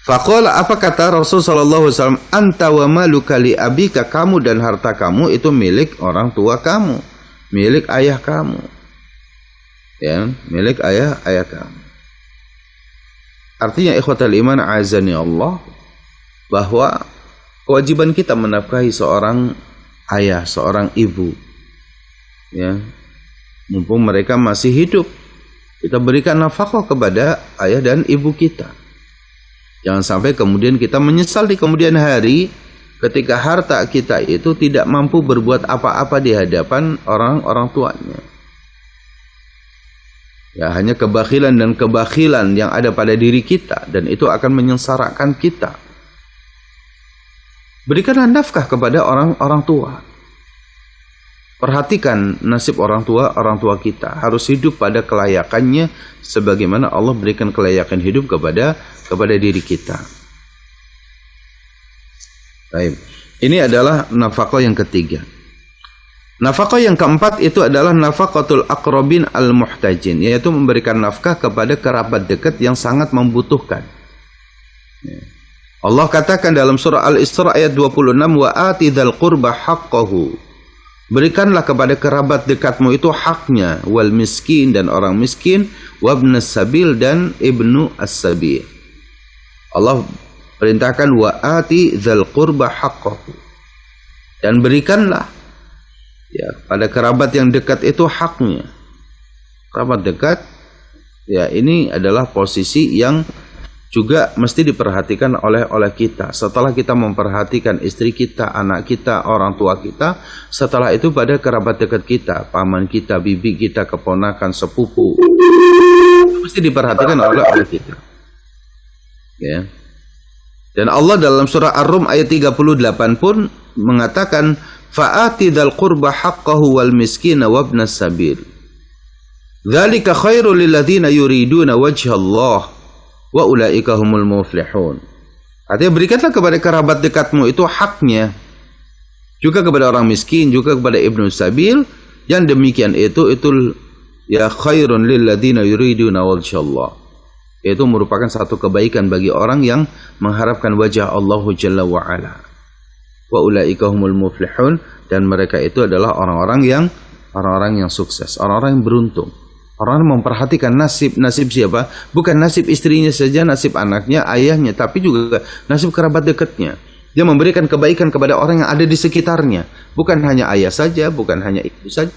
Faqala, apa kata Rasul sallallahu alaihi wasallam, anta wa maluka li abika, kamu dan harta kamu itu milik orang tua kamu, milik ayah kamu. Ya, milik ayah kamu. Artinya ikhwatal iman azani Allah, bahwa kewajiban kita menafkahi seorang ayah, seorang ibu. Ya. Mumpung mereka masih hidup, kita berikan nafkah kepada ayah dan ibu kita. Jangan sampai kemudian kita menyesal di kemudian hari ketika harta kita itu tidak mampu berbuat apa-apa di hadapan orang tuanya. Ya, hanya kebakhilan dan kebakhilan yang ada pada diri kita, dan itu akan menyengsarakan kita. Berikanlah nafkah kepada orang tua. Perhatikan nasib orang tua kita. Harus hidup pada kelayakannya sebagaimana Allah berikan kelayakan hidup kepada diri kita. Baik. Ini adalah nafkah yang ketiga. Nafkah yang keempat itu adalah nafaqatul aqrabin al-muhtajin, yaitu memberikan nafkah kepada kerabat dekat yang sangat membutuhkan. Allah katakan dalam surah Al-Isra ayat 26, wa atidzal qurba haqqahu. Berikanlah kepada kerabat dekatmu itu haknya, wal miskin, dan orang miskin, wabnas sabil, dan ibnu as-sabil. Allah perintahkan wa atidzal qurba haqqahu. Dan berikanlah ya pada kerabat yang dekat itu haknya. Kerabat dekat ya ini adalah posisi yang juga mesti diperhatikan oleh kita. Setelah kita memperhatikan istri kita, anak kita, orang tua kita, setelah itu pada kerabat dekat kita, paman kita, bibi kita, keponakan, sepupu, mesti diperhatikan oleh kita. Ya. Dan Allah dalam surah Ar-Rum ayat 38 pun mengatakan, fa'ati dzal qurba haqqahu wal miskina wabnas sabil. Dzalika khairul lil ladzina yuriduna wajha Allah wa ulaika humul muflihun. Artinya berikanlah kepada kerabat dekatmu itu haknya, juga kepada orang miskin, juga kepada ibnu sabil. Yang demikian itu ya khairun lil ladzina yuriduna wajha Allah. Itu merupakan satu kebaikan bagi orang yang mengharapkan wajah Allah Jalla wa Ala. Wa ulaika humul muflihun, dan mereka itu adalah orang-orang yang sukses, orang-orang yang beruntung. Orang memperhatikan nasib siapa? Bukan nasib istrinya saja, nasib anaknya, ayahnya, tapi juga nasib kerabat dekatnya. Dia memberikan kebaikan kepada orang yang ada di sekitarnya, bukan hanya ayah saja, bukan hanya ibu saja,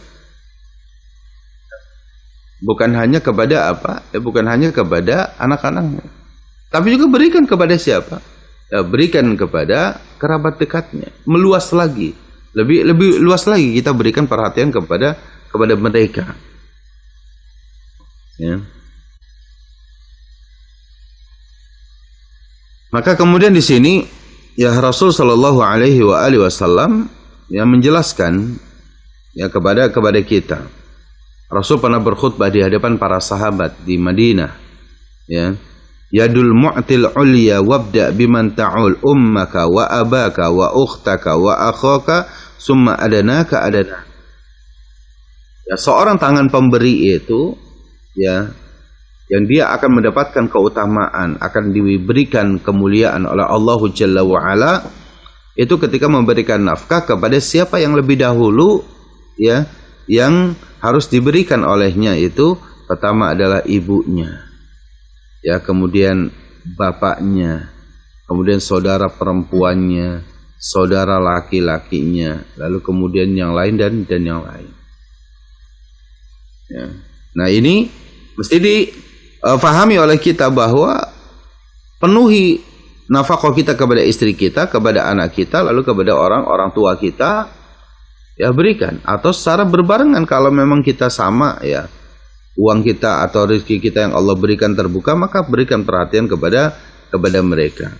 bukan hanya kepada bukan hanya kepada anak-anaknya, tapi juga berikan kepada siapa? Ya, berikan kepada kerabat dekatnya. Meluas lagi, lebih luas lagi kita berikan perhatian kepada mereka. Ya. Maka kemudian di sini ya Rasul Shallallahu Alaihi Wasallam yang menjelaskan ya kepada kita. Rasul pernah berkhutbah di hadapan para sahabat di Madinah. Ya, yadul mu'til ulya wabda biman ta'ul ummaka wa abaka wa ukhtaka wa akhaka summa adanaka adana. Ya, seorang tangan pemberi itu ya, yang dia akan mendapatkan keutamaan, akan diberikan kemuliaan oleh Allah Jalla wa Ala, itu ketika memberikan nafkah kepada siapa yang lebih dahulu, ya, yang harus diberikan olehnya itu pertama adalah ibunya, ya, kemudian bapaknya, kemudian saudara perempuannya, saudara laki-lakinya, lalu kemudian yang lain dan yang lain. Ya. Nah ini mesti difahami oleh kita bahwa penuhi nafkah kita kepada istri kita, kepada anak kita, lalu kepada orang tua kita, ya berikan. Atau secara berbarengan kalau memang kita sama, ya, uang kita atau rezeki kita yang Allah berikan terbuka, maka berikan perhatian kepada mereka.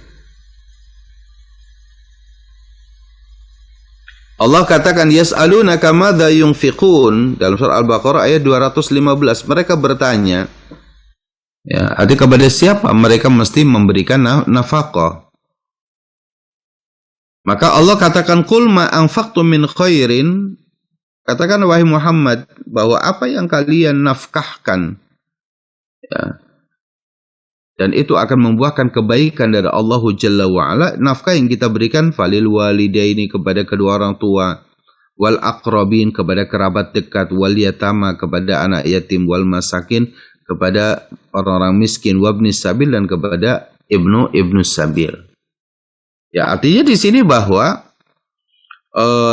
Allah katakan yas'alunaka madza yunfiqun dalam surah Al-Baqarah ayat 215. Mereka bertanya, ya, artinya kepada siapa mereka mesti memberikan nafkah. Maka Allah katakan qul ma anfaqtum min khairin, katakan wahai Muhammad bahwa apa yang kalian nafkahkan, ya, dan itu akan membuahkan kebaikan dari Allah Jalla wa'ala. Nafkah yang kita berikan falil walidaini, kepada kedua orang tua, wal aqrabin, kepada kerabat dekat, wal yatama, kepada anak yatim, wal masakin, kepada orang-orang miskin, wabnis sabil, dan kepada ibnu sabil. Ya, artinya di sini bahwa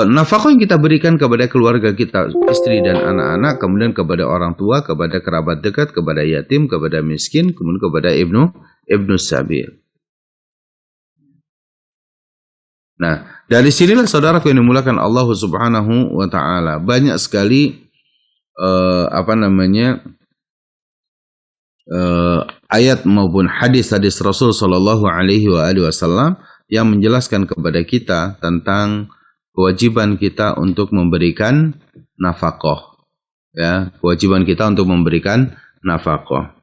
nafkah yang kita berikan kepada keluarga kita, istri dan anak-anak, kemudian kepada orang tua, kepada kerabat dekat, kepada yatim, kepada miskin, kemudian kepada ibnu sabil. Nah, dari sinilah saudaraku yang dimulakan Allah Subhanahu wa taala, banyak sekali ayat maupun hadis-hadis Rasul sallallahu alaihi wasallam yang menjelaskan kepada kita tentang kewajiban kita untuk memberikan nafkah, ya, kewajiban kita untuk memberikan nafkah.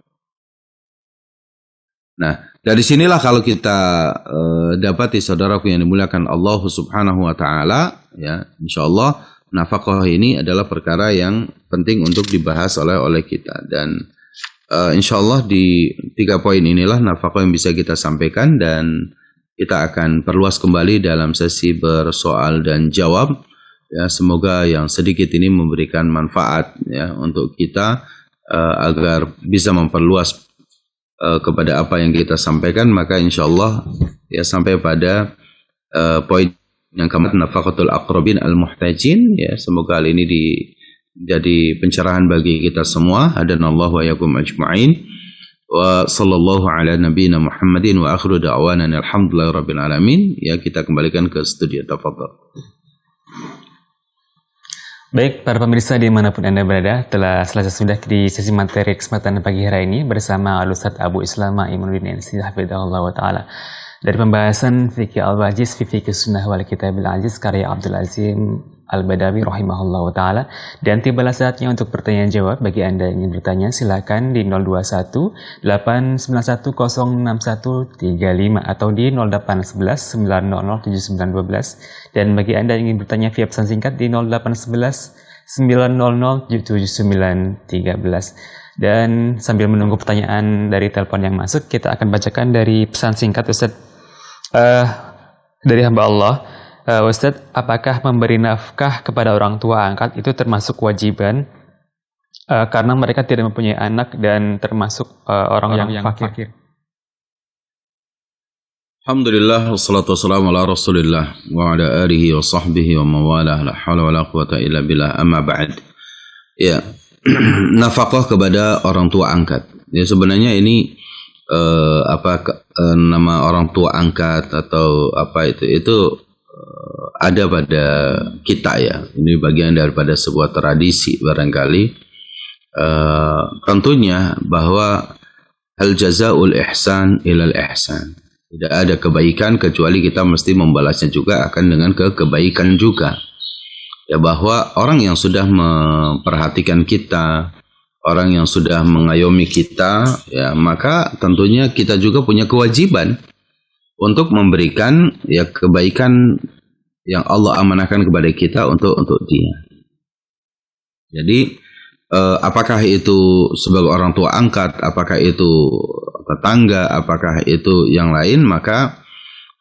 Nah, dari sinilah kalau kita dapati saudaraku yang dimuliakan Allah Subhanahu wa taala, ya, insyaallah nafkah ini adalah perkara yang penting untuk dibahas oleh kita, dan insyaallah di 3 poin inilah nafkah yang bisa kita sampaikan, dan kita akan perluas kembali dalam sesi bersoal dan jawab. Ya, semoga yang sedikit ini memberikan manfaat, ya, untuk kita agar bisa memperluas kepada apa yang kita sampaikan. Maka insyaallah ya sampai pada poin yang keempat, nafaqatul aqrabin al-muhtajin. Ya, semoga hal ini jadi pencerahan bagi kita semua. Hadanallahu wa iyyakum ajma'in. Wa sallallahu ala nabiyina Muhammadin wa akhiru da'wana alhamdulillahi rabbil alamin. Ya, kita kembalikan ke studio, tafadhol. Baik, para pemirsa dimanapun Anda berada, telah selesai sudah di sesi materi kesempatan pagi hari ini bersama Al-Ustadz Abu Islama Imanuddin NC Hafidhahullah wa ta'ala. Dari pembahasan Fikih Al-Wajiz, Fikih Sunnah wal Kitabil Aziz, karya Abdul Azim Al-Badawi rahimahullah wa ta'ala. Dan tibalah saatnya untuk pertanyaan jawab. Bagi Anda yang ingin bertanya, silakan di 021 891 06135 atau di 0811 900 7912. Dan bagi Anda yang ingin bertanya via pesan singkat di 0811 900 7913. Dan sambil menunggu pertanyaan dari telepon yang masuk, kita akan bacakan dari pesan singkat Ustadz dari hamba Allah. Ustadz, apakah memberi nafkah kepada orang tua angkat itu termasuk kewajiban karena mereka tidak mempunyai anak dan termasuk orang yang fakir? Alhamdulillah, wassalatu wassalamu ala rasulillah wa ala alihi wa sahbihi wa mawalah, la hawla wa la quwata illa billah, amma ba'd. Ya, nafkah kepada orang tua angkat. Ya, sebenarnya ini nama orang tua angkat atau apa itu ada pada kita ya. Ini bagian daripada sebuah tradisi barangkali. Tentunya bahwa al jazaul ihsan ilal ihsan. Tidak ada kebaikan kecuali kita mesti membalasnya juga akan dengan kebaikan juga. Ya, bahwa orang yang sudah memperhatikan kita, orang yang sudah mengayomi kita, ya maka tentunya kita juga punya kewajiban untuk memberikan ya kebaikan yang Allah amanahkan kepada kita untuk dia. Jadi apakah itu sebagai orang tua angkat, apakah itu tetangga, apakah itu yang lain, maka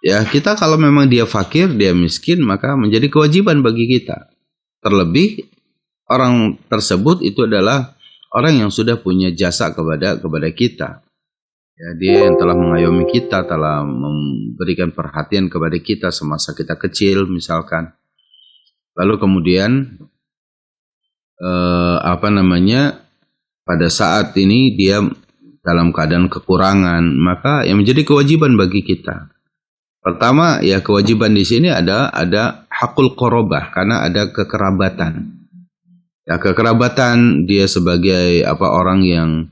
ya kita kalau memang dia fakir, dia miskin, maka menjadi kewajiban bagi kita. Terlebih orang tersebut itu adalah orang yang sudah punya jasa kepada kita. Ya, dia yang telah mengayomi kita, telah memberikan perhatian kepada kita semasa kita kecil misalkan. Lalu kemudian pada saat ini dia dalam keadaan kekurangan, maka yang menjadi kewajiban bagi kita. Pertama, ya kewajiban di sini ada hakul qorobah, karena ada kekerabatan. Ya, kekerabatan dia sebagai orang yang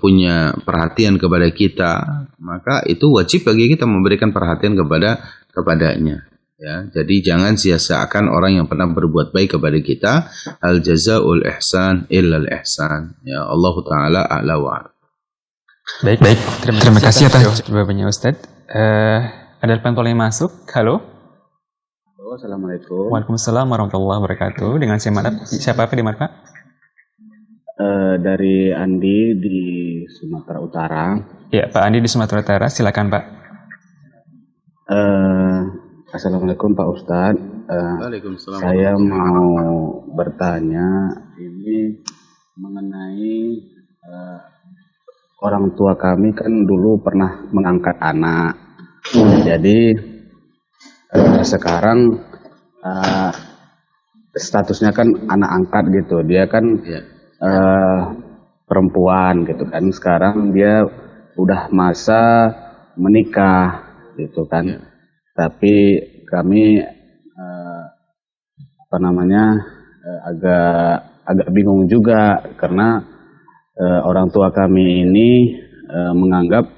punya perhatian kepada kita, maka itu wajib bagi kita memberikan perhatian kepadanya. Ya, jadi jangan sia-siakan orang yang pernah berbuat baik kepada kita. Al jazaul ihsan illal ihsan. Ya, Allah taala a'la wa a'lam. Baik. Terima kasih atas jawabannya Ustadz. Ada telepon yang masuk. Halo. Assalamualaikum. Waalaikumsalam warahmatullahi wabarakatuh. Dengan siapa di mana Pak? Dari Andi di Sumatera Utara. Ya, Pak Andi di Sumatera Utara, silakan Pak. Assalamualaikum Pak Ustadz. Waalaikumsalam. Saya mau bertanya ini mengenai orang tua kami kan dulu pernah mengangkat anak. Jadi sekarang statusnya kan anak angkat gitu. Dia kan perempuan gitu kan. Sekarang dia udah masa menikah gitu kan. Tapi kami agak bingung juga karena orang tua kami ini menganggap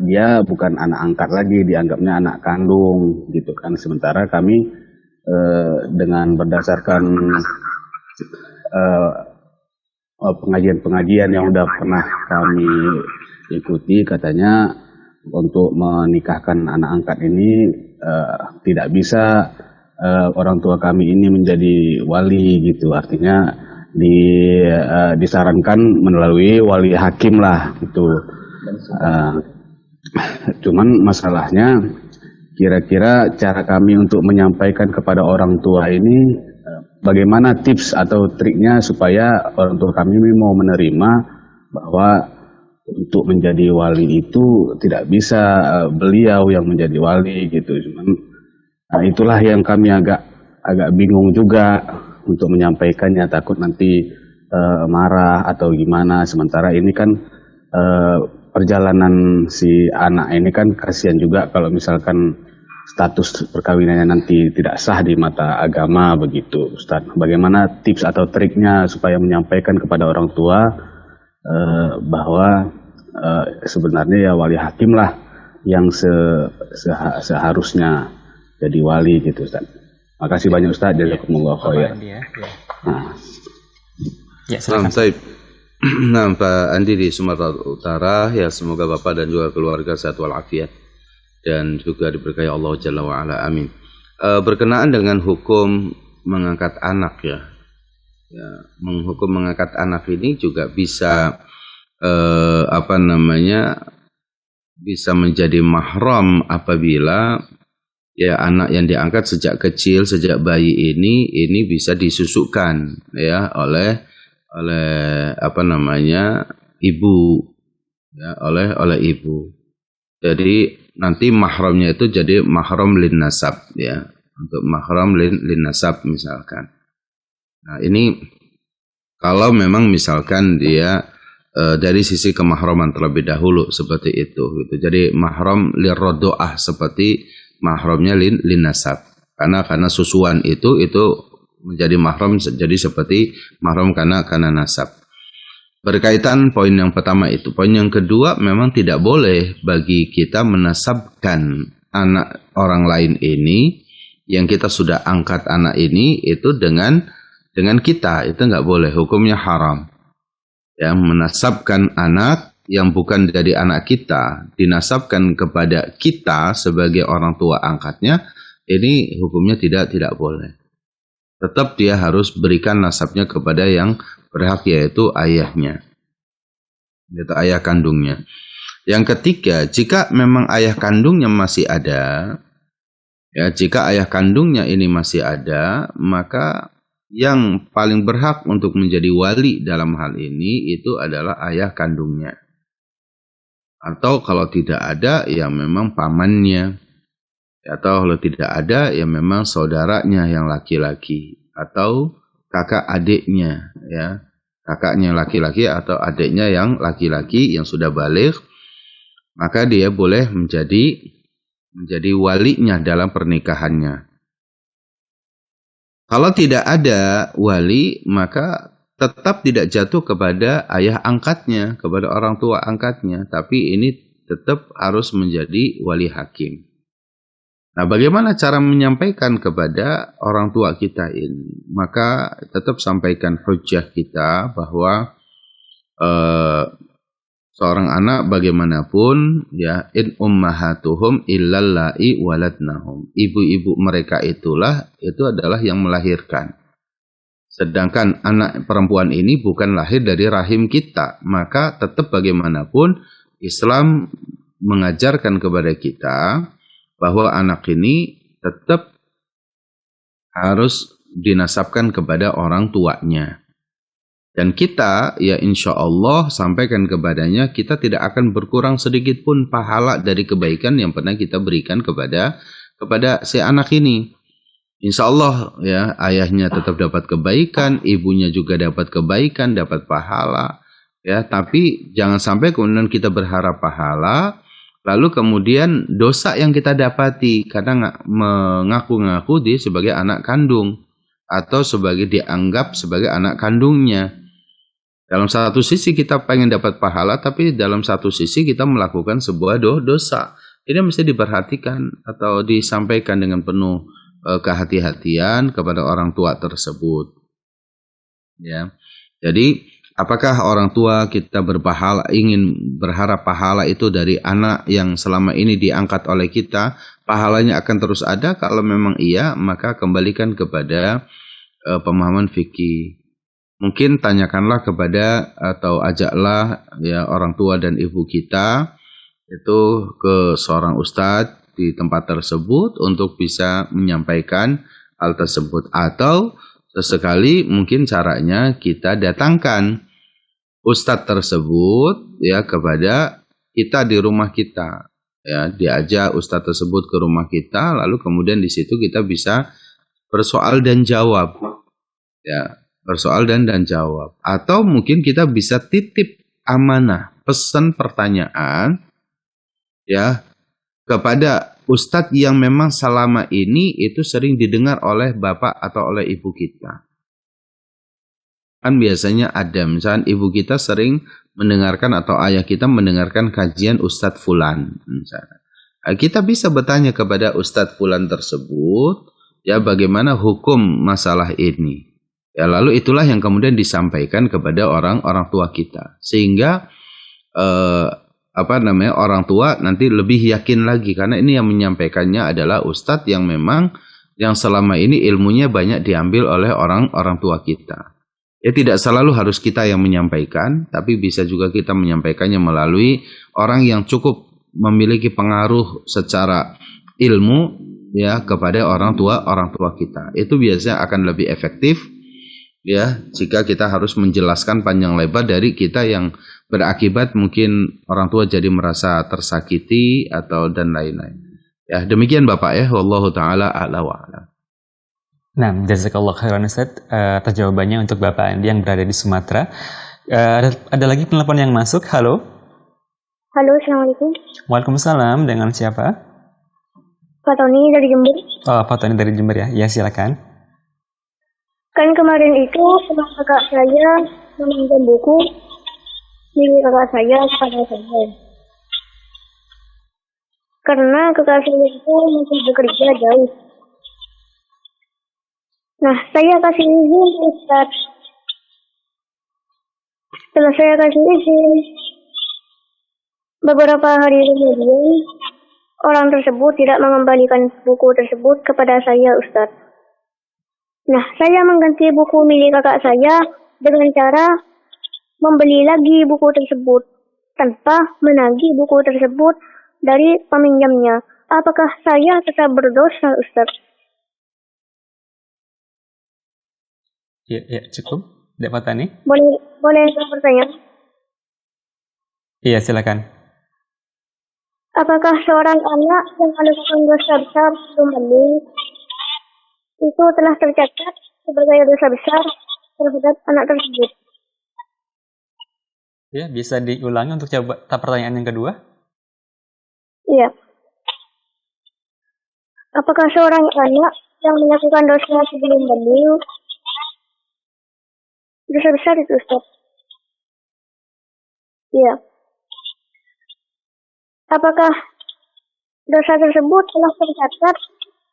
dia bukan anak angkat lagi, dianggapnya anak kandung gitu kan. Sementara kami dengan berdasarkan pengajian-pengajian yang udah pernah kami ikuti, katanya untuk menikahkan anak angkat ini tidak bisa orang tua kami ini menjadi wali gitu. Artinya disarankan melalui wali hakim lah gitu. Cuman masalahnya kira-kira cara kami untuk menyampaikan kepada orang tua ini bagaimana tips atau triknya supaya orang tua kami mau menerima bahwa untuk menjadi wali itu tidak bisa beliau yang menjadi wali gitu. Cuman itulah yang kami agak bingung juga untuk menyampaikannya, takut nanti marah atau gimana. Sementara ini kan perjalanan si anak ini kan kasihan juga kalau misalkan status perkawinannya nanti tidak sah di mata agama begitu, Ustaz. Bagaimana tips atau triknya supaya menyampaikan kepada orang tua bahwa sebenarnya ya wali hakim lah yang seharusnya jadi wali gitu, Ustaz. Makasih banyak, Ustaz. Jazakumullah khair. Ya, silakan. Nah, Pak Andi di Sumatera Utara, ya semoga Bapak dan juga keluarga sehat walafiat dan juga diberkahi Allah Jalla wa'ala, amin. Berkenaan dengan hukum mengangkat anak ya, hukum mengangkat anak ini juga bisa bisa menjadi mahram apabila ya anak yang diangkat sejak kecil, sejak bayi ini bisa disusukkan ya oleh ibu ya, oleh ibu. Jadi nanti mahramnya itu jadi mahram lin nasab ya, untuk mahram lin nasab misalkan. Nah, ini kalau memang misalkan dia dari sisi kemahraman terlebih dahulu seperti itu gitu. Jadi mahram lirrodoah seperti mahramnya lin nasab. Karena susuan itu menjadi mahram, jadi seperti mahram karena nasab. Berkaitan poin yang pertama itu. Poin yang kedua, memang tidak boleh bagi kita menasabkan anak orang lain ini, yang kita sudah angkat anak ini itu dengan kita, itu nggak boleh, hukumnya haram. Ya, menasabkan anak yang bukan dari anak kita, dinasabkan kepada kita sebagai orang tua angkatnya, ini hukumnya tidak boleh. Tetap dia harus berikan nasabnya kepada yang berhak, yaitu ayahnya, yaitu ayah kandungnya. Yang ketiga, jika memang ayah kandungnya masih ada, ya, jika ayah kandungnya ini masih ada, maka yang paling berhak untuk menjadi wali dalam hal ini itu adalah ayah kandungnya. Atau kalau tidak ada, ya memang pamannya. Atau kalau tidak ada, ya memang saudaranya yang laki-laki. Atau kakak adiknya, ya, kakaknya laki-laki atau adiknya yang laki-laki yang sudah baligh, maka dia boleh menjadi walinya dalam pernikahannya. Kalau tidak ada wali, maka tetap tidak jatuh kepada ayah angkatnya, kepada orang tua angkatnya, tapi ini tetap harus menjadi wali hakim. Nah, bagaimana cara menyampaikan kepada orang tua kita ini? Maka tetap sampaikan hujjah kita bahwa seorang anak bagaimanapun ya, in ummahatuhum illallai waladnahum. Ibu-ibu mereka itu adalah yang melahirkan. Sedangkan anak perempuan ini bukan lahir dari rahim kita, maka tetap bagaimanapun Islam mengajarkan kepada kita bahwa anak ini tetap harus dinasabkan kepada orang tuanya. Dan kita, ya insya Allah sampaikan kepadanya, kita tidak akan berkurang sedikit pun pahala dari kebaikan yang pernah kita berikan kepada si anak ini. Insya Allah ya, ayahnya tetap dapat kebaikan, ibunya juga dapat kebaikan, dapat pahala. Ya, tapi jangan sampai kemudian kita berharap pahala, lalu kemudian dosa yang kita dapati karena mengaku-ngaku dia sebagai anak kandung atau dianggap sebagai anak kandungnya. Dalam satu sisi kita pengen dapat pahala, tapi dalam satu sisi kita melakukan sebuah dosa. Ini mesti diperhatikan atau disampaikan dengan penuh kehati-hatian kepada orang tua tersebut. Ya, jadi apakah orang tua kita ingin berharap pahala itu dari anak yang selama ini diangkat oleh kita, pahalanya akan terus ada? Kalau memang iya, maka kembalikan kepada pemahaman fikih. Mungkin tanyakanlah kepada atau ajaklah ya orang tua dan ibu kita itu ke seorang ustadz di tempat tersebut untuk bisa menyampaikan hal tersebut. Atau sesekali mungkin caranya kita datangkan ustadz tersebut ya kepada kita di rumah kita, ya diajak ustadz tersebut ke rumah kita, lalu kemudian di situ kita bisa bersoal dan jawab, ya bersoal dan jawab. Atau mungkin kita bisa titip amanah pesan pertanyaan ya kepada ustadz yang memang selama ini itu sering didengar oleh bapak atau oleh ibu kita. Kan biasanya ada, misalnya ibu kita sering mendengarkan atau ayah kita mendengarkan kajian ustadz fulan misalnya. Kita bisa bertanya kepada ustadz fulan tersebut, ya bagaimana hukum masalah ini. Ya lalu itulah yang kemudian disampaikan kepada orang tua kita. Sehingga orang tua nanti lebih yakin lagi karena ini yang menyampaikannya adalah ustadz yang memang yang selama ini ilmunya banyak diambil oleh orang tua kita. Ya tidak selalu harus kita yang menyampaikan, tapi bisa juga kita menyampaikannya melalui orang yang cukup memiliki pengaruh secara ilmu ya kepada orang tua kita. Itu biasanya akan lebih efektif ya jika kita harus menjelaskan panjang lebar dari kita yang berakibat mungkin orang tua jadi merasa tersakiti atau dan lain-lain. Ya, demikian Bapak ya, wallahu taala a'la wa a'lam. Nah, jazakallah khairan Ustaz atas jawabannya untuk Bapak Andi yang berada di Sumatera. Ada lagi penelpon yang masuk. Halo. Halo, Assalamualaikum. Waalaikumsalam. Dengan siapa? Pak Tony dari Jember. Oh, Pak Tony dari Jember ya. Ya, silakan. Kan kemarin itu teman kakak saya meminjam buku milik kakak saya kepada saya. Karena kakak saya itu masih bekerja jauh. Nah, saya kasih izin Ustaz. Setelah saya kasih izin, beberapa hari kemudian, orang tersebut tidak mengembalikan buku tersebut kepada saya, Ustaz. Nah, saya mengganti buku milik kakak saya dengan cara membeli lagi buku tersebut tanpa menagih buku tersebut dari peminjamnya. Apakah saya tetap berdosa, Ustaz? Ya, cukup. Pak Tani? Boleh saya bertanya? Iya, silakan. Apakah seorang anak yang melakukan dosa besar sebelum itu telah tercatat sebagai dosa besar terhadap anak tersebut? Ya, bisa diulangi untuk coba pertanyaan yang kedua? Iya. Apakah seorang anak yang melakukan dosa sebelum balik dosa besar itu, Ustaz? Iya. Apakah dosa tersebut telah tercatat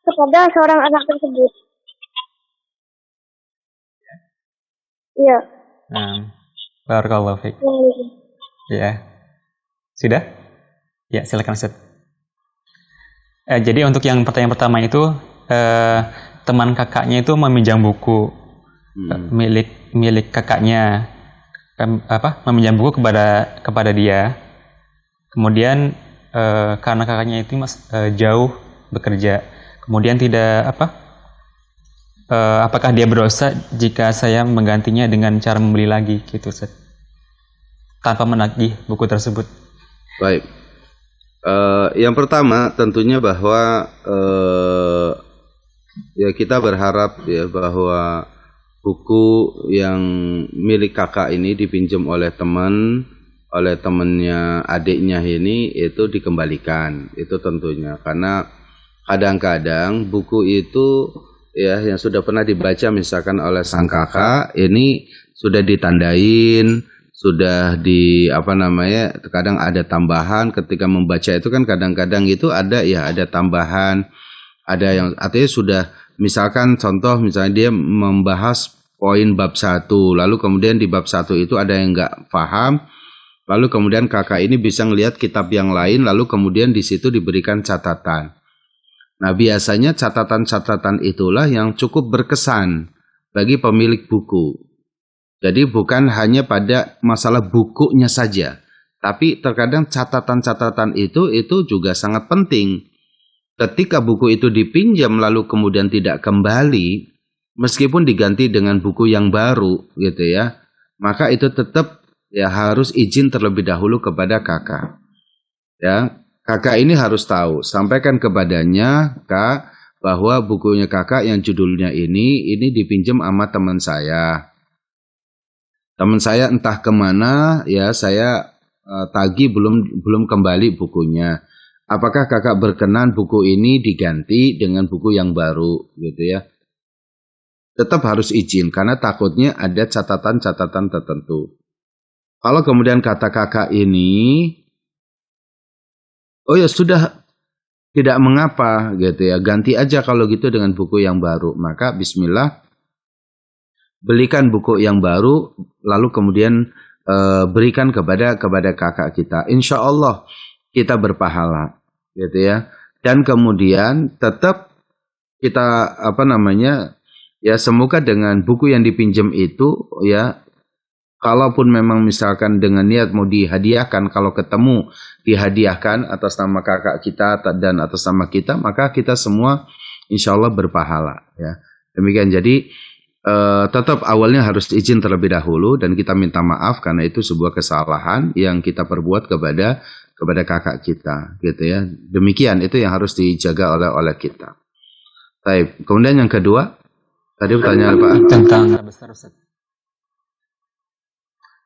kepada seorang anak tersebut? Iya. Barakallahu fiik. Ya. Sudah? Ya, silakan Ustaz. Jadi untuk yang pertanyaan pertama itu teman kakaknya itu meminjam buku milik kakaknya, meminjam buku kepada dia. Kemudian karena kakaknya itu jauh bekerja, kemudian apakah dia berdosa jika saya menggantinya dengan cara membeli lagi gitu, Ustaz, tanpa menagih buku tersebut? Baik. Yang pertama tentunya bahwa ya kita berharap ya bahwa buku yang milik kakak ini dipinjam oleh temannya adiknya ini itu dikembalikan, itu tentunya karena kadang-kadang buku itu ya yang sudah pernah dibaca misalkan oleh sang kakak ini sudah ditandain, sudah kadang ada tambahan ketika membaca itu kan kadang-kadang itu ada tambahan, ada yang artinya sudah misalkan contoh misalnya dia membahas poin bab 1, lalu kemudian di bab 1 itu ada yang nggak paham, lalu kemudian kakak ini bisa ngelihat kitab yang lain, lalu kemudian di situ diberikan catatan. Nah biasanya catatan-catatan itulah yang cukup berkesan bagi pemilik buku. Jadi bukan hanya pada masalah bukunya saja, tapi terkadang catatan-catatan itu juga sangat penting. Ketika buku itu dipinjam lalu kemudian tidak kembali, meskipun diganti dengan buku yang baru gitu ya, maka itu tetap ya harus izin terlebih dahulu kepada kakak. Ya, kakak ini harus tahu, sampaikan kepadanya, Kak, bahwa bukunya kakak yang judulnya ini dipinjam sama teman saya. Teman saya entah kemana ya, saya tagih belum kembali bukunya. Apakah kakak berkenan buku ini diganti dengan buku yang baru gitu ya? Tetap harus izin karena takutnya ada catatan-catatan tertentu. Kalau kemudian kata kakak ini, oh ya sudah, tidak mengapa gitu ya, ganti aja kalau gitu dengan buku yang baru. Maka bismillah, belikan buku yang baru, lalu kemudian berikan kepada kakak kita. Insya Allah kita berpahala, gitu ya. Dan kemudian tetap kita ya semoga dengan buku yang dipinjam itu ya, kalaupun memang misalkan dengan niat mau dihadiahkan, kalau ketemu dihadiahkan atas nama kakak kita dan atas nama kita, maka kita semua insya Allah berpahala ya. Demikian, jadi tetap awalnya harus izin terlebih dahulu dan kita minta maaf karena itu sebuah kesalahan yang kita perbuat kepada kakak kita gitu ya. Demikian, itu yang harus dijaga oleh kita. Baik, kemudian yang kedua, tadi pertanyaan Pak tentang besar Ustaz.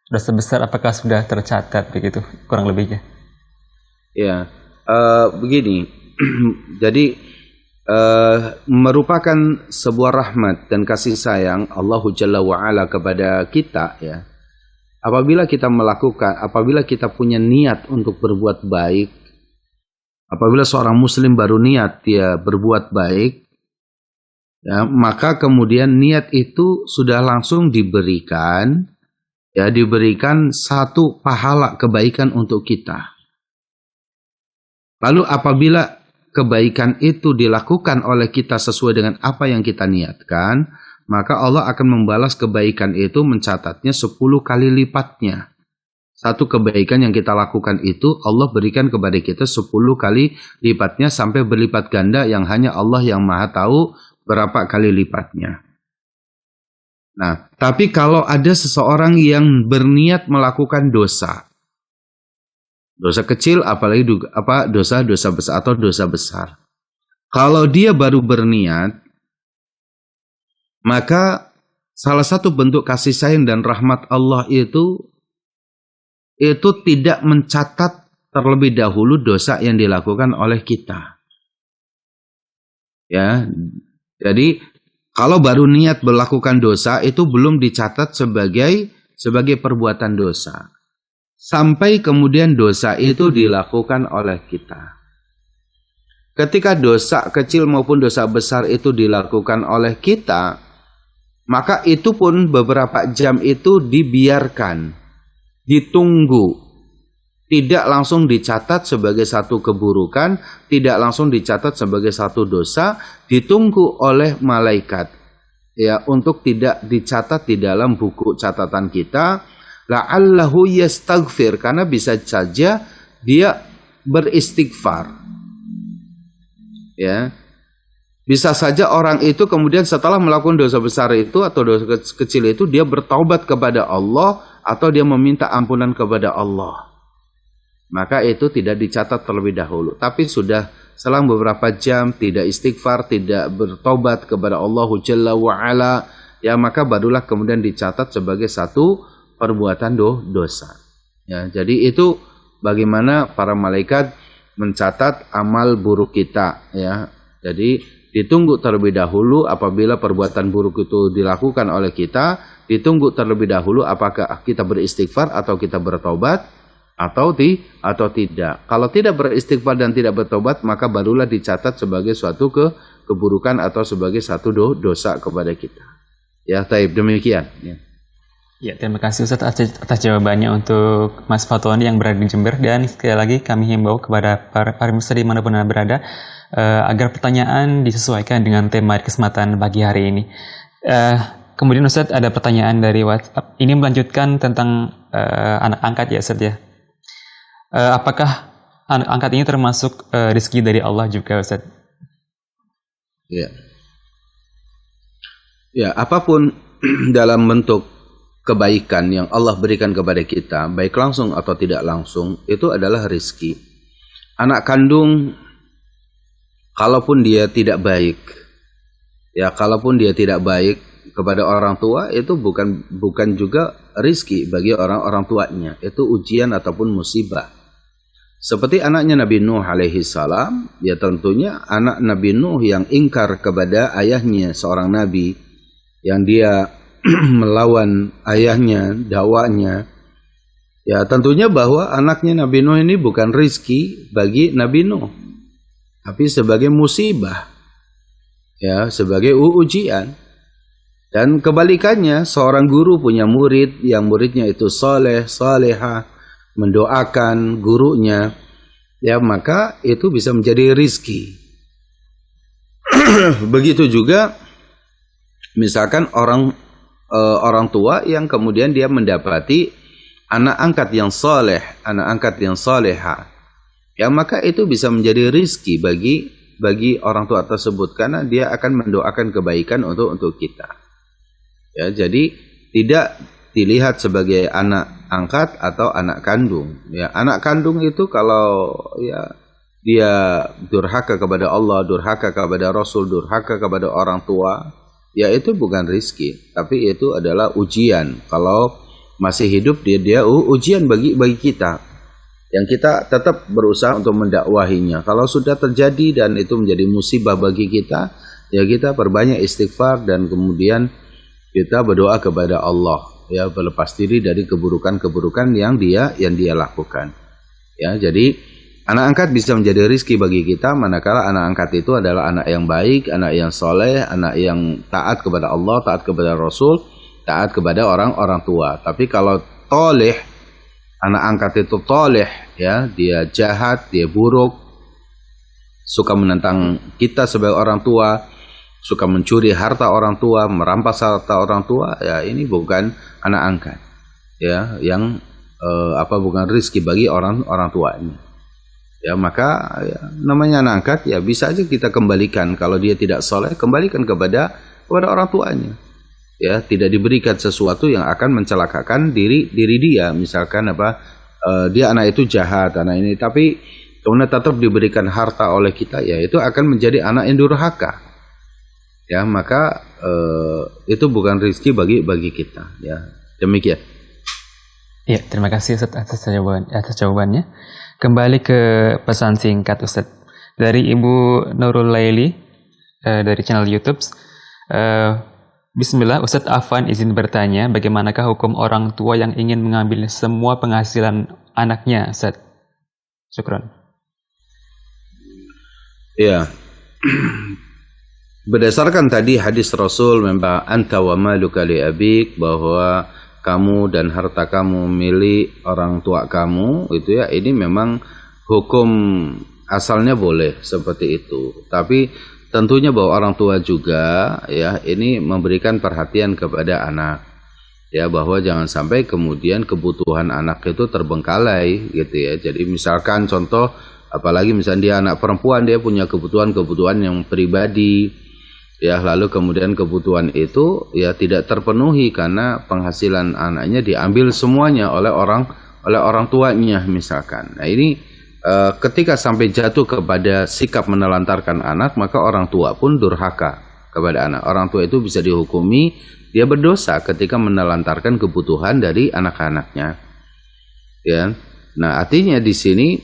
Dosa besar apakah sudah tercatat begitu kurang lebihnya? Ya, begini. Jadi merupakan sebuah rahmat dan kasih sayang Allah Jalla wa'ala kepada kita ya. Apabila kita punya niat untuk berbuat baik, apabila seorang muslim baru niat dia berbuat baik ya, maka kemudian niat itu sudah langsung diberikan satu pahala kebaikan untuk kita. Lalu apabila kebaikan itu dilakukan oleh kita sesuai dengan apa yang kita niatkan, maka Allah akan membalas kebaikan itu, mencatatnya 10 kali lipatnya. Satu kebaikan yang kita lakukan itu Allah berikan kepada kita 10 kali lipatnya sampai berlipat ganda yang hanya Allah yang Maha tahu berapa kali lipatnya. Nah, tapi kalau ada seseorang yang berniat melakukan dosa kecil, apalagi dosa besar atau dosa besar. Kalau dia baru berniat, maka salah satu bentuk kasih sayang dan rahmat Allah itu tidak mencatat terlebih dahulu dosa yang dilakukan oleh kita. Ya, jadi kalau baru niat melakukan dosa itu belum dicatat sebagai perbuatan dosa. Sampai kemudian dosa itu dilakukan oleh kita. Ketika dosa kecil maupun dosa besar itu dilakukan oleh kita, maka itu pun beberapa jam itu dibiarkan, ditunggu. Tidak langsung dicatat sebagai satu keburukan, tidak langsung dicatat sebagai satu dosa, ditunggu oleh malaikat. Ya, untuk tidak dicatat di dalam buku catatan kita. La'allahu yastaghfir, karena bisa saja dia beristighfar. Ya. Bisa saja orang itu kemudian setelah melakukan dosa besar itu atau dosa kecil itu dia bertaubat kepada Allah atau dia meminta ampunan kepada Allah. Maka itu tidak dicatat terlebih dahulu, tapi sudah selang beberapa jam tidak istighfar, tidak bertobat kepada Allah Jalla wa'ala, ya maka barulah kemudian dicatat sebagai satu perbuatan dosa. Ya, jadi itu bagaimana para malaikat mencatat amal buruk kita. Ya, jadi ditunggu terlebih dahulu apabila perbuatan buruk itu dilakukan oleh kita, ditunggu terlebih dahulu apakah kita beristighfar atau kita bertobat atau tidak. Kalau tidak beristighfar dan tidak bertobat, maka barulah dicatat sebagai suatu keburukan atau sebagai satu dosa kepada kita. Ya, taib, demikian. Ya. Ya, terima kasih Ustaz atas jawabannya untuk Mas Fatwani yang berada di Jember, dan sekali lagi kami himbau kepada para pemirsa dimanapun Anda berada agar pertanyaan disesuaikan dengan tema kesempatan pagi hari ini. Kemudian Ustaz ada pertanyaan dari WhatsApp. Ini melanjutkan tentang anak angkat ya Ustaz ya. Apakah anak angkat ini termasuk rezeki dari Allah juga Ustaz? Ya. Ya, apapun dalam bentuk kebaikan yang Allah berikan kepada kita, baik langsung atau tidak langsung, itu adalah rezeki. Anak kandung, kalaupun dia tidak baik, kepada orang tua itu bukan juga rizki bagi orang tuanya, itu ujian ataupun musibah. Seperti anaknya Nabi Nuh alaihi salam, ya tentunya anak Nabi Nuh yang ingkar kepada ayahnya seorang nabi, yang dia melawan ayahnya, dakwanya, ya tentunya bahwa anaknya Nabi Nuh ini bukan rizki bagi Nabi Nuh, tapi sebagai musibah, ya sebagai ujian. Dan kebalikannya, seorang guru punya murid yang muridnya itu soleh, salehah, mendoakan gurunya, ya maka itu bisa menjadi rizki. Begitu juga misalkan orang tua yang kemudian dia mendapati anak angkat yang soleh, anak angkat yang salehah, ya maka itu bisa menjadi rizki bagi orang tua tersebut, karena dia akan mendoakan kebaikan untuk kita. Ya, jadi tidak dilihat sebagai anak angkat atau anak kandung. Ya, anak kandung itu kalau ya dia durhaka kepada Allah, durhaka kepada Rasul, durhaka kepada orang tua, ya itu bukan rizki, tapi itu adalah ujian. Kalau masih hidup dia ujian bagi kita, yang kita tetap berusaha untuk mendakwahinya. Kalau sudah terjadi dan itu menjadi musibah bagi kita, ya kita perbanyak istighfar dan kemudian kita berdoa kepada Allah, ya berlepas diri dari keburukan-keburukan yang dia lakukan. Ya, jadi anak angkat bisa menjadi rizki bagi kita manakala anak angkat itu adalah anak yang baik, anak yang soleh, anak yang taat kepada Allah, taat kepada Rasul, taat kepada orang tua. Tapi kalau toleh, anak angkat itu toleh, ya dia jahat, dia buruk, suka menentang kita sebagai orang tua, suka mencuri harta orang tua, merampas harta orang tua, ya ini bukan anak angkat, ya yang bukan rizki bagi orang tuanya. Ya maka ya, namanya anak angkat, ya bisa aja kita kembalikan. Kalau dia tidak soleh, kembalikan kepada orang tuanya. Ya, tidak diberikan sesuatu yang akan mencelakakan diri dia. Misalkan dia anak itu jahat, anak ini, tapi kemudian tetap diberikan harta oleh kita, ya itu akan menjadi anak yang durhaka. Ya maka itu bukan rezeki bagi kita, ya demikian. Ya, terima kasih Ustaz atas jawabannya. Kembali ke pesan singkat Ustaz dari Ibu Nurul Laili dari channel YouTube. Bismillah, Ustaz Afwan izin bertanya, bagaimanakah hukum orang tua yang ingin mengambil semua penghasilan anaknya, Ustaz? Syukran. Ya. Berdasarkan tadi hadis Rasul memang anta wa maluka li abik, bahwa kamu dan harta kamu milik orang tua kamu, itu ya, ini memang hukum asalnya boleh seperti itu. Tapi tentunya bahwa orang tua juga ya ini memberikan perhatian kepada anak, ya bahwa jangan sampai kemudian kebutuhan anak itu terbengkalai gitu ya. Jadi misalkan contoh, apalagi misalnya dia anak perempuan, dia punya kebutuhan yang pribadi, ya lalu kemudian kebutuhan itu ya tidak terpenuhi karena penghasilan anaknya diambil semuanya oleh orang tuanya misalkan. Nah ini ketika sampai jatuh kepada sikap menelantarkan anak, maka orang tua pun durhaka kepada anak. Orang tua itu bisa dihukumi dia berdosa ketika menelantarkan kebutuhan dari anak-anaknya. Ya. Nah, artinya di sini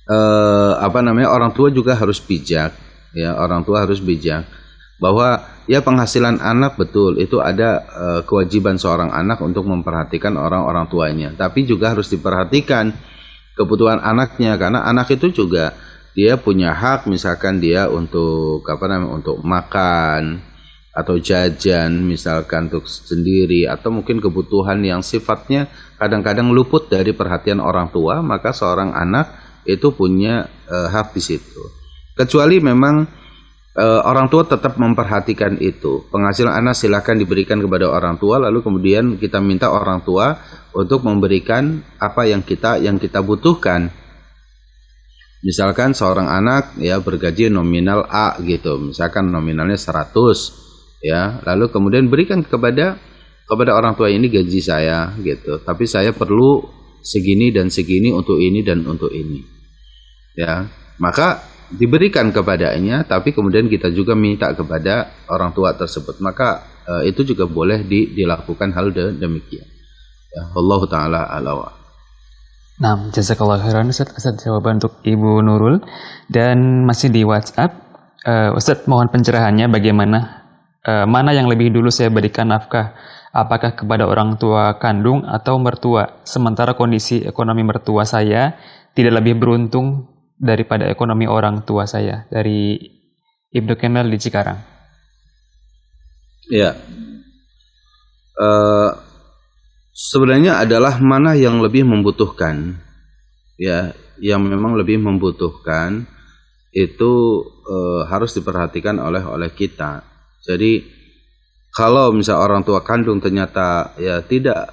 orang tua juga harus bijak. Ya, orang tua harus bijak bahwa ya penghasilan anak betul itu ada kewajiban seorang anak untuk memperhatikan orang tuanya, tapi juga harus diperhatikan kebutuhan anaknya, karena anak itu juga dia punya hak, misalkan dia untuk untuk makan atau jajan misalkan untuk sendiri, atau mungkin kebutuhan yang sifatnya kadang-kadang luput dari perhatian orang tua, maka seorang anak itu punya hak di situ. Kecuali memang orang tua tetap memperhatikan itu. Penghasilan anak silakan diberikan kepada orang tua, lalu kemudian kita minta orang tua untuk memberikan apa yang kita butuhkan. Misalkan seorang anak ya bergaji nominal A gitu, misalkan nominalnya 100 ya, lalu kemudian berikan kepada orang tua, ini gaji saya gitu, tapi saya perlu segini dan segini untuk ini dan untuk ini. Ya, maka diberikan kepadanya, tapi kemudian kita juga minta kepada orang tua tersebut, maka itu juga boleh dilakukan hal demikian. Ya, Allah Ta'ala a'lam. Nah, jazakallah khairan Ustaz atas jawaban untuk Ibu Nurul. Dan masih di WhatsApp, Ustaz mohon pencerahannya bagaimana mana yang lebih dulu saya berikan nafkah, apakah kepada orang tua kandung atau mertua, sementara kondisi ekonomi mertua saya tidak lebih beruntung daripada ekonomi orang tua saya. Dari Ibnu Kemal di Cikarang. Ya, sebenarnya adalah mana yang lebih membutuhkan, ya, yang memang lebih membutuhkan itu harus diperhatikan oleh kita. Jadi kalau misal orang tua kandung ternyata ya tidak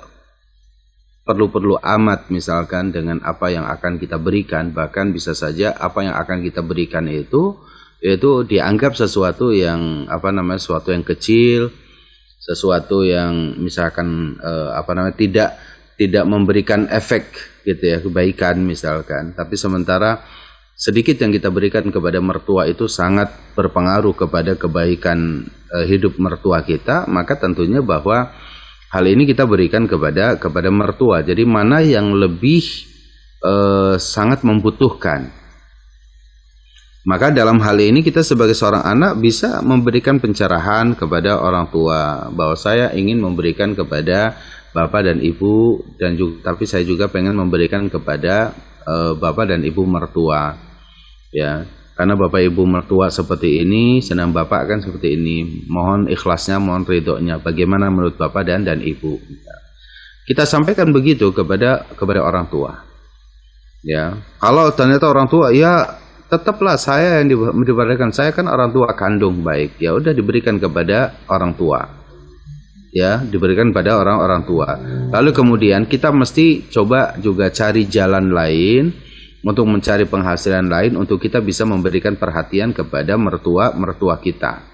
perlu amat misalkan dengan apa yang akan kita berikan, bahkan bisa saja apa yang akan kita berikan itu dianggap sesuatu yang sesuatu yang kecil, sesuatu yang misalkan tidak memberikan efek gitu ya, kebaikan misalkan, tapi sementara sedikit yang kita berikan kepada mertua itu sangat berpengaruh kepada kebaikan hidup mertua kita, maka tentunya bahwa hal ini kita berikan kepada mertua. Jadi mana yang lebih sangat membutuhkan, maka dalam hal ini kita sebagai seorang anak bisa memberikan pencerahan kepada orang tua bahwa saya ingin memberikan kepada bapak dan ibu, dan juga tapi saya juga pengen memberikan kepada bapak dan ibu mertua, ya, karena bapak ibu mertua seperti ini, senang bapak kan seperti ini, mohon ikhlasnya, mohon ridhonya, bagaimana menurut bapak dan ibu. Kita sampaikan begitu kepada orang tua, ya. Kalau ternyata orang tua, ya tetaplah saya yang diberikan, saya kan orang tua kandung, baik, ya udah diberikan kepada orang tua, ya, diberikan pada orang tua. Lalu kemudian kita mesti coba juga cari jalan lain untuk mencari penghasilan lain untuk kita bisa memberikan perhatian kepada mertua kita,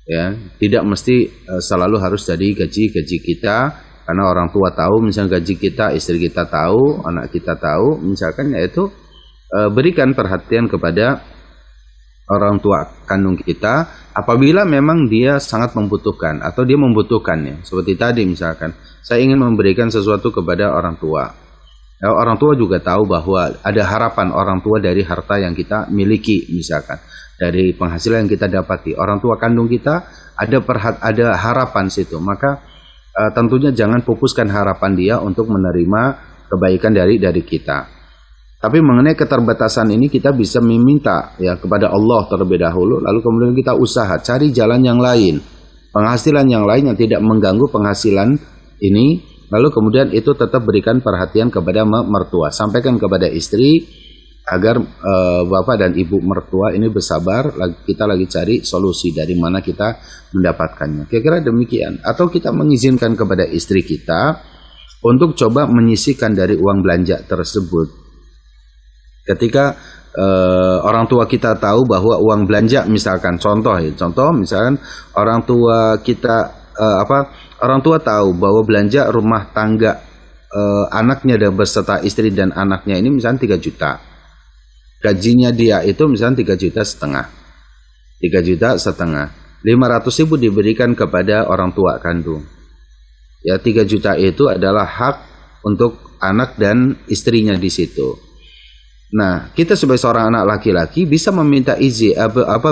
ya. Tidak mesti selalu harus dari gaji kita, karena orang tua tahu misalnya gaji kita, istri kita tahu, anak kita tahu misalkan, yaitu berikan perhatian kepada orang tua kandung kita apabila memang dia sangat membutuhkan atau dia membutuhkannya. Seperti tadi misalkan, saya ingin memberikan sesuatu kepada orang tua. Orang tua juga tahu bahwa ada harapan orang tua dari harta yang kita miliki, misalkan dari penghasilan yang kita dapati. Orang tua kandung kita ada harapan situ, maka tentunya jangan pupuskan harapan dia untuk menerima kebaikan dari kita. Tapi mengenai keterbatasan ini kita bisa meminta ya kepada Allah terlebih dahulu, lalu kemudian kita usaha cari jalan yang lain, penghasilan yang lain yang tidak mengganggu penghasilan ini, lalu kemudian itu tetap berikan perhatian kepada mertua, sampaikan kepada istri agar bapak dan ibu mertua ini bersabar, kita lagi cari solusi dari mana kita mendapatkannya. Kira-kira demikian. Atau kita mengizinkan kepada istri kita untuk coba menyisihkan dari uang belanja tersebut. Ketika orang tua kita tahu bahwa uang belanja, misalkan contoh misalkan orang tua kita orang tua tahu bahwa belanja rumah tangga anaknya dan beserta istri dan anaknya ini misalnya 3 juta. Gajinya dia itu misalnya 3,5 juta. 3,5 juta. 500.000 diberikan kepada orang tua kandung. Ya, 3 juta itu adalah hak untuk anak dan istrinya di situ. Nah, kita sebagai seorang anak laki-laki bisa meminta izin,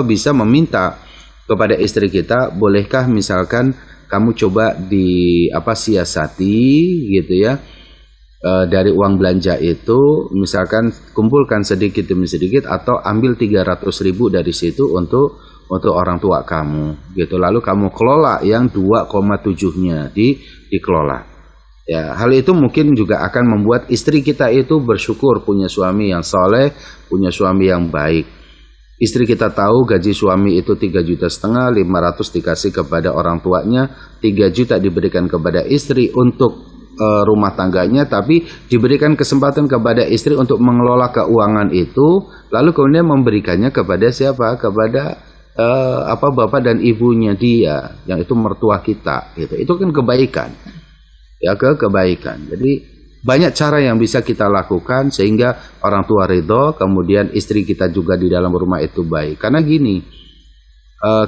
bisa meminta kepada istri kita, bolehkah misalkan kamu coba siasati gitu ya, dari uang belanja itu, misalkan kumpulkan sedikit demi sedikit atau ambil 300.000 dari situ untuk orang tua kamu gitu, lalu kamu kelola yang 2,7-nya dikelola. Ya, hal itu mungkin juga akan membuat istri kita itu bersyukur punya suami yang soleh, punya suami yang baik. Istri kita tahu gaji suami itu 3,5 juta, 500 dikasih kepada orang tuanya, 3 juta diberikan kepada istri untuk rumah tangganya, tapi diberikan kesempatan kepada istri untuk mengelola keuangan itu, lalu kemudian memberikannya kepada siapa? Kepada bapak dan ibunya dia, yang itu mertua kita. Gitu. Itu kan kebaikan. Ya, kebaikan. Jadi banyak cara yang bisa kita lakukan sehingga orang tua ridho, kemudian istri kita juga di dalam rumah itu baik. Karena gini,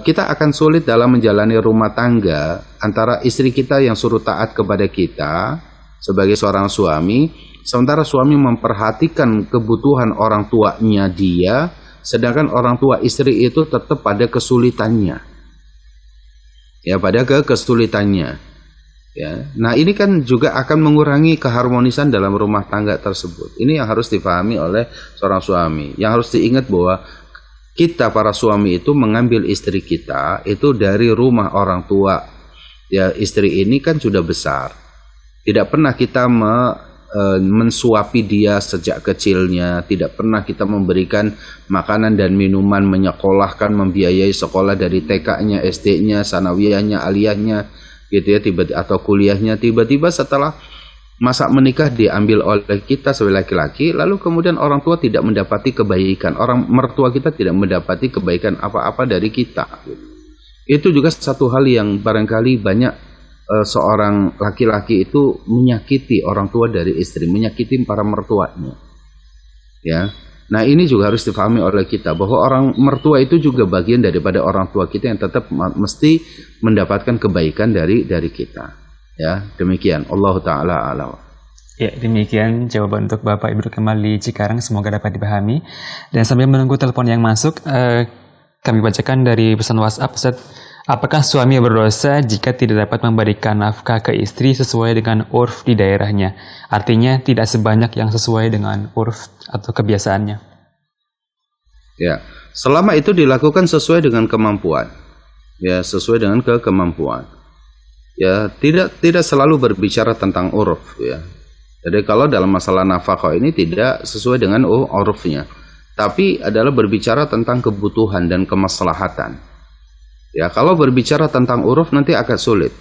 kita akan sulit dalam menjalani rumah tangga antara istri kita yang suruh taat kepada kita sebagai seorang suami, sementara suami memperhatikan kebutuhan orang tuanya dia, sedangkan orang tua istri itu tetap pada kesulitannya. Ya, pada kesulitannya. Ya, nah ini kan juga akan mengurangi keharmonisan dalam rumah tangga tersebut. Ini yang harus dipahami oleh seorang suami. Yang harus diingat bahwa kita para suami itu mengambil istri kita itu dari rumah orang tua. Ya, istri ini kan sudah besar. Tidak pernah kita mensuapi dia sejak kecilnya. Tidak pernah kita memberikan makanan dan minuman, menyekolahkan, membiayai sekolah dari TK-nya, SD-nya, sanawiyahnya, aliyahnya, gitu ya, tiba-tiba atau kuliahnya, tiba-tiba setelah masa menikah diambil oleh kita sebagai laki-laki, lalu kemudian orang tua tidak mendapati kebaikan, orang mertua kita tidak mendapati kebaikan apa-apa dari kita. Itu juga satu hal yang barangkali banyak seorang laki-laki itu menyakiti orang tua dari istri, menyakiti para mertuanya. Ya. Nah, ini juga harus difahami oleh kita bahwa orang mertua itu juga bagian daripada orang tua kita yang tetap mesti mendapatkan kebaikan dari kita. Ya, demikian. Allah taala a'lam. Ya, demikian jawaban untuk Bapak Ibnu Kamal di Cikarang, semoga dapat dipahami. Dan sambil menunggu telepon yang masuk, kami bacakan dari pesan WhatsApp, Ustaz. Apakah suami berdosa jika tidak dapat memberikan nafkah ke istri sesuai dengan urf di daerahnya? Artinya tidak sebanyak yang sesuai dengan urf atau kebiasaannya. Ya, selama itu dilakukan sesuai dengan kemampuan. Ya, sesuai dengan kemampuan. Ya, tidak selalu berbicara tentang urf ya. Jadi kalau dalam masalah nafkah ini tidak sesuai dengan urfnya, tapi adalah berbicara tentang kebutuhan dan kemaslahatan. Ya, kalau berbicara tentang uruf nanti agak sulit.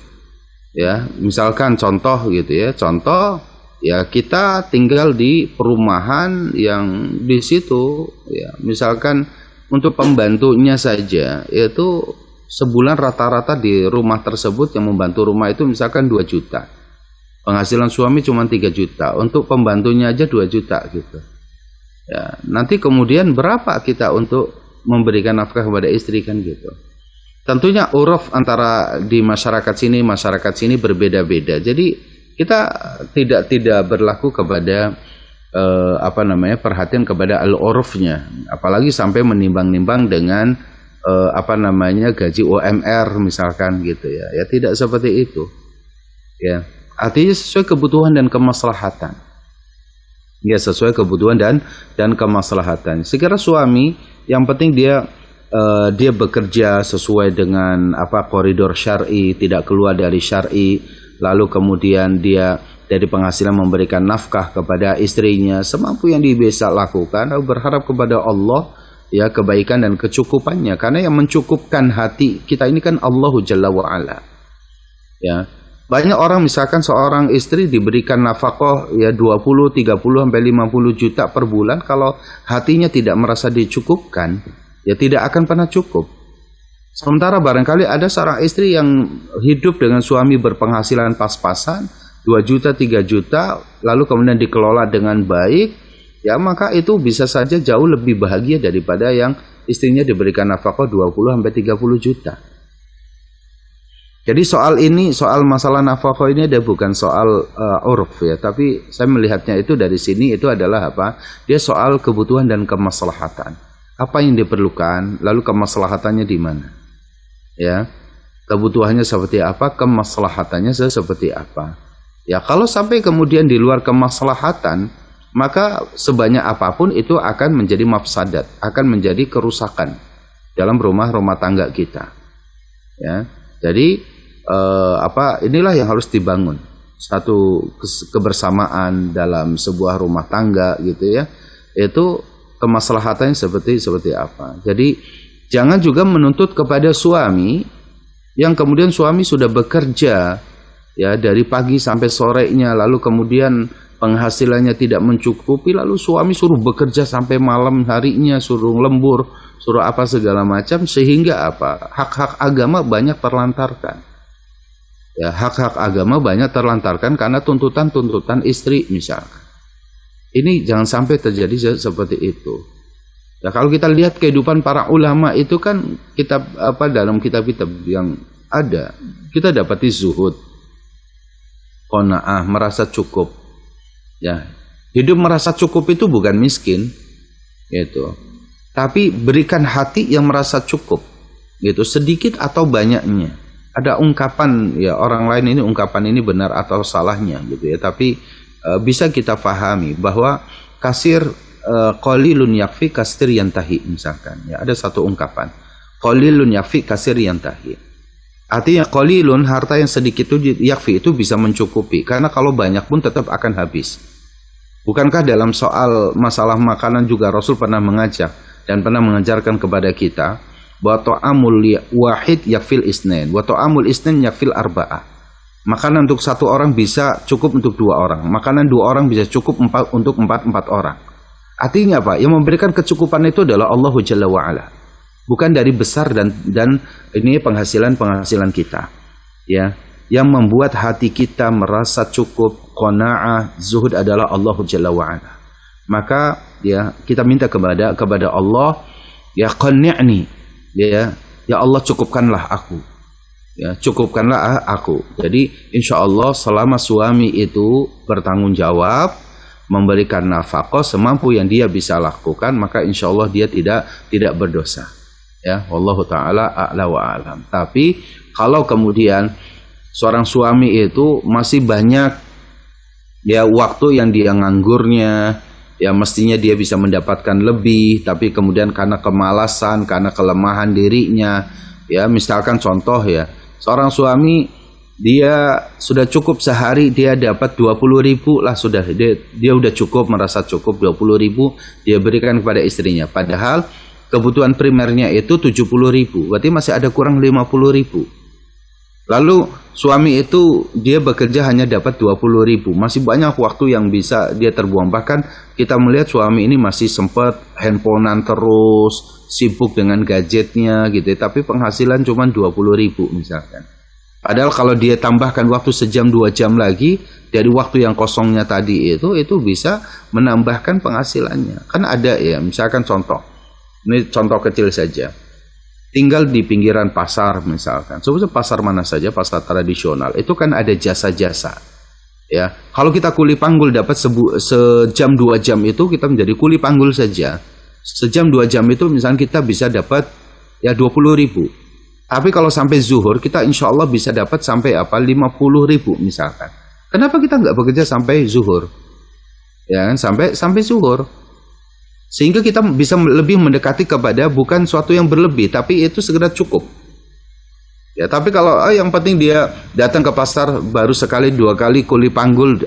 Ya, misalkan contoh gitu ya. Contoh ya, kita tinggal di perumahan yang di situ ya. Misalkan untuk pembantunya saja itu sebulan rata-rata di rumah tersebut yang membantu rumah itu misalkan 2 juta. Penghasilan suami cuma 3 juta. Untuk pembantunya aja 2 juta gitu. Ya, nanti kemudian berapa kita untuk memberikan nafkah kepada istri kan gitu. Tentunya uruf antara di masyarakat sini berbeda-beda. Jadi kita tidak berlaku kepada perhatian kepada al-urufnya, apalagi sampai menimbang-nimbang dengan gaji UMR misalkan gitu ya. Ya tidak seperti itu. Ya, artinya sesuai kebutuhan dan kemaslahatan. Ya, sesuai kebutuhan dan kemaslahatan. Sekira suami yang penting dia bekerja sesuai dengan koridor syar'i, tidak keluar dari syar'i, lalu kemudian dia dari penghasilan memberikan nafkah kepada istrinya semampu yang dia bisa lakukan, lalu berharap kepada Allah ya kebaikan dan kecukupannya, karena yang mencukupkan hati kita ini kan Allahu Jalla wa Ala. Ya, banyak orang misalkan seorang istri diberikan nafkah ya 20, 30 sampai 50 juta per bulan, kalau hatinya tidak merasa dicukupkan, ya tidak akan pernah cukup. Sementara barangkali ada seorang istri yang hidup dengan suami berpenghasilan pas-pasan 2 juta, 3 juta, lalu kemudian dikelola dengan baik, ya maka itu bisa saja jauh lebih bahagia daripada yang istrinya diberikan nafkah 20 sampai 30 juta. Jadi soal masalah nafkah ini ada bukan soal uruf ya, tapi saya melihatnya itu dari sini itu adalah dia soal kebutuhan dan kemaslahatan. Apa yang diperlukan, lalu kemaslahatannya di mana? Ya, kebutuhannya seperti apa, kemaslahatannya seperti apa? Ya, kalau sampai kemudian di luar kemaslahatan, maka sebanyak apapun itu akan menjadi mafsadat, akan menjadi kerusakan dalam rumah tangga kita. Ya, jadi inilah yang harus dibangun, satu kebersamaan dalam sebuah rumah tangga gitu ya. Itu kemaslahatannya seperti apa. Jadi jangan juga menuntut kepada suami yang kemudian suami sudah bekerja ya dari pagi sampai sorenya, lalu kemudian penghasilannya tidak mencukupi, lalu suami suruh bekerja sampai malam harinya, suruh lembur, suruh apa segala macam, sehingga hak-hak agama banyak terlantarkan. Ya, hak-hak agama banyak terlantarkan karena tuntutan-tuntutan istri misalkan. Ini jangan sampai terjadi seperti itu. Ya, kalau kita lihat kehidupan para ulama itu kan dalam kitab-kitab yang ada, kita dapati zuhud, qanaah, merasa cukup. Ya, hidup merasa cukup itu bukan miskin, gitu. Tapi berikan hati yang merasa cukup, gitu, sedikit atau banyaknya. Ada ungkapan, ya orang lain ini ungkapan ini benar atau salahnya gitu ya, tapi bisa kita fahami bahwa kasir qalilun yakfi kasir yantahi misalkan. Ya, ada satu ungkapan, qalilun yakfi kasir yantahi. Artinya qalilun, harta yang sedikit itu yakfi, itu bisa mencukupi, karena kalau banyak pun tetap akan habis. Bukankah dalam soal masalah makanan juga Rasul pernah mengajak dan pernah mengajarkan kepada kita bahwa ta'amul wahid yakfil isnain wa ta'amul isnain yakfil arba'ah. Makanan untuk satu orang bisa cukup untuk dua orang, makanan dua orang bisa cukup untuk empat orang. Artinya apa? Yang memberikan kecukupan itu adalah Allah Jalla wa'ala, bukan dari besar dan ini penghasilan kita, ya. Yang membuat hati kita merasa cukup, qanaah, zuhud adalah Allah Jalla wa'ala. Maka ya kita minta kepada Allah, ya qanni'ni, ya Allah cukupkanlah aku, ya cukupkanlah aku. Jadi insya Allah selama suami itu bertanggung jawab, memberikan nafkah semampu yang dia bisa lakukan, maka insya Allah dia tidak berdosa. Ya, wallahu taala a'la wa alam. Tapi kalau kemudian seorang suami itu masih banyak ya waktu yang dia nganggurnya, ya mestinya dia bisa mendapatkan lebih, tapi kemudian karena kemalasan, karena kelemahan dirinya, ya misalkan contoh ya, seorang suami dia sudah cukup sehari dia dapat 20.000 lah, sudah dia udah cukup, merasa cukup 20.000 dia berikan kepada istrinya, padahal kebutuhan primernya itu 70.000, berarti masih ada kurang 50.000. Lalu suami itu dia bekerja hanya dapat 20.000, masih banyak waktu yang bisa dia terbuang. Bahkan kita melihat suami ini masih sempat handphonean terus, sibuk dengan gadgetnya gitu, tapi penghasilan cuma 20.000 misalkan. Padahal kalau dia tambahkan waktu sejam 2 jam lagi dari waktu yang kosongnya tadi itu bisa menambahkan penghasilannya. Kan ada ya, misalkan contoh, ini contoh kecil saja. Tinggal di pinggiran pasar misalkan, sebetulnya pasar mana saja, pasar tradisional, itu kan ada jasa-jasa. Ya, kalau kita kuli panggul dapat sejam 2 jam itu kita menjadi kuli panggul saja. Sejam 2 jam itu misalkan kita bisa dapat ya 20.000. Tapi kalau sampai zuhur kita insya Allah bisa dapat sampai 50.000 misalkan. Kenapa kita nggak bekerja sampai zuhur? Ya kan, sampai zuhur. Sehingga kita bisa lebih mendekati kepada bukan suatu yang berlebih, tapi itu segera cukup. Ya, tapi kalau yang penting dia datang ke pasar baru sekali 2 kali kuli panggul,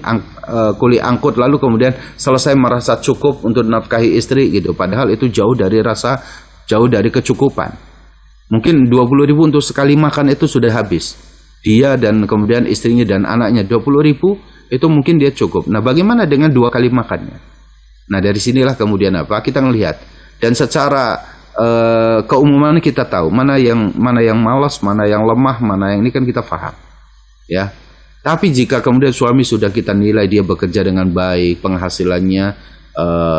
kuli angkut, lalu kemudian selesai merasa cukup untuk nafkahi istri gitu. Padahal itu jauh dari kecukupan. Mungkin 20.000 untuk sekali makan itu sudah habis. Dia dan kemudian istrinya dan anaknya 20.000 itu mungkin dia cukup. Nah, bagaimana dengan 2 kali makannya? Nah, dari sinilah kemudian apa? Kita melihat dan secara keumuman kita tahu mana yang malas, mana yang lemah, mana yang ini kan kita paham. Ya. Tapi jika kemudian suami sudah kita nilai dia bekerja dengan baik, penghasilannya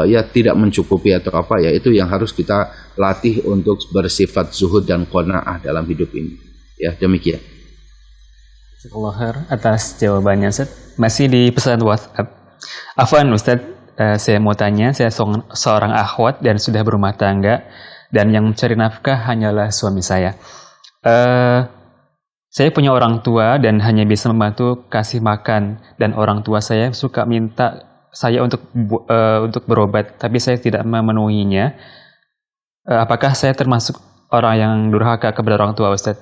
ya tidak mencukupi atau apa, ya itu yang harus kita latih untuk bersifat zuhud dan qanaah dalam hidup ini. Ya, demikian. Jazakallahu atas jawabannya, Ustaz. Masih di pesan WhatsApp. Afwan Ustaz, saya mau tanya, saya seorang akhwat dan sudah berumah tangga, dan yang mencari nafkah hanyalah suami saya. Saya punya orang tua dan hanya bisa membantu kasih makan, dan orang tua saya suka minta saya untuk berobat, tapi saya tidak memenuhinya. Apakah saya termasuk orang yang durhaka kepada orang tua, Ustaz?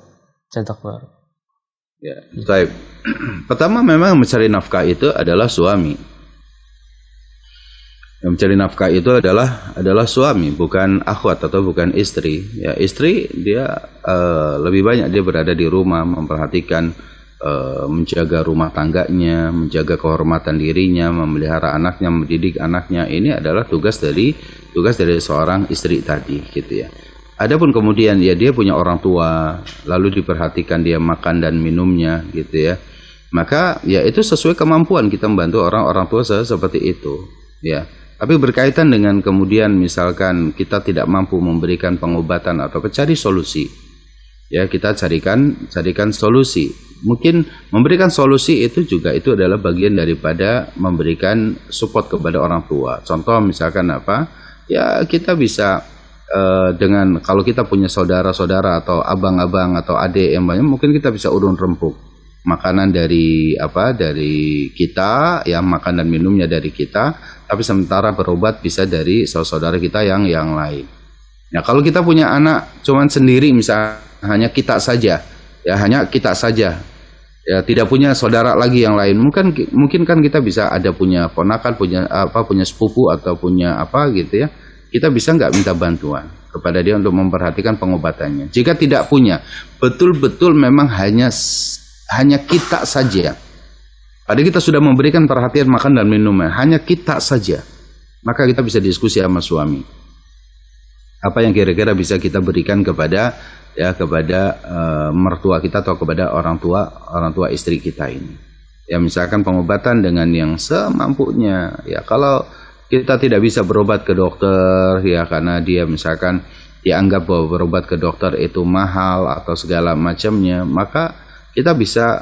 Jazakallahu. Ya, baik. Pertama, memang mencari nafkah itu adalah suami. Yang mencari nafkah itu adalah suami, bukan akhwat atau bukan istri. Ya, istri dia lebih banyak dia berada di rumah, memperhatikan, menjaga rumah tangganya, menjaga kehormatan dirinya, memelihara anaknya, mendidik anaknya. Ini adalah tugas dari seorang istri tadi, gitu ya. Adapun kemudian ya dia punya orang tua, lalu diperhatikan dia makan dan minumnya gitu ya. Maka ya itu sesuai kemampuan kita membantu orang tua seperti itu ya. Tapi berkaitan dengan kemudian misalkan kita tidak mampu memberikan pengobatan atau cari solusi. Ya, kita carikan solusi. Mungkin memberikan solusi itu juga itu adalah bagian daripada memberikan support kepada orang tua. Contoh misalkan apa? Ya, kita bisa dengan kalau kita punya saudara-saudara atau abang-abang atau adik yang banyak, mungkin kita bisa urun rempuk makanan dari kita, ya makan dan minumnya dari kita, tapi sementara berobat bisa dari saudara kita yang lain. Nah, kalau kita punya anak cuman sendiri, misalnya hanya kita saja, ya tidak punya saudara lagi yang lain, mungkin kan kita bisa ada punya ponakan, punya sepupu atau punya apa gitu ya. Kita bisa nggak minta bantuan kepada dia untuk memperhatikan pengobatannya. Jika tidak punya, betul-betul memang hanya kita saja. Padahal kita sudah memberikan perhatian makan dan minumnya, hanya kita saja. Maka kita bisa diskusi sama suami. Apa yang kira-kira bisa kita berikan kepada mertua kita atau kepada orang tua istri kita ini. Ya misalkan pengobatan dengan yang semampunya. Ya kalau kita tidak bisa berobat ke dokter ya karena dia misalkan dianggap bahwa berobat ke dokter itu mahal atau segala macamnya, maka kita bisa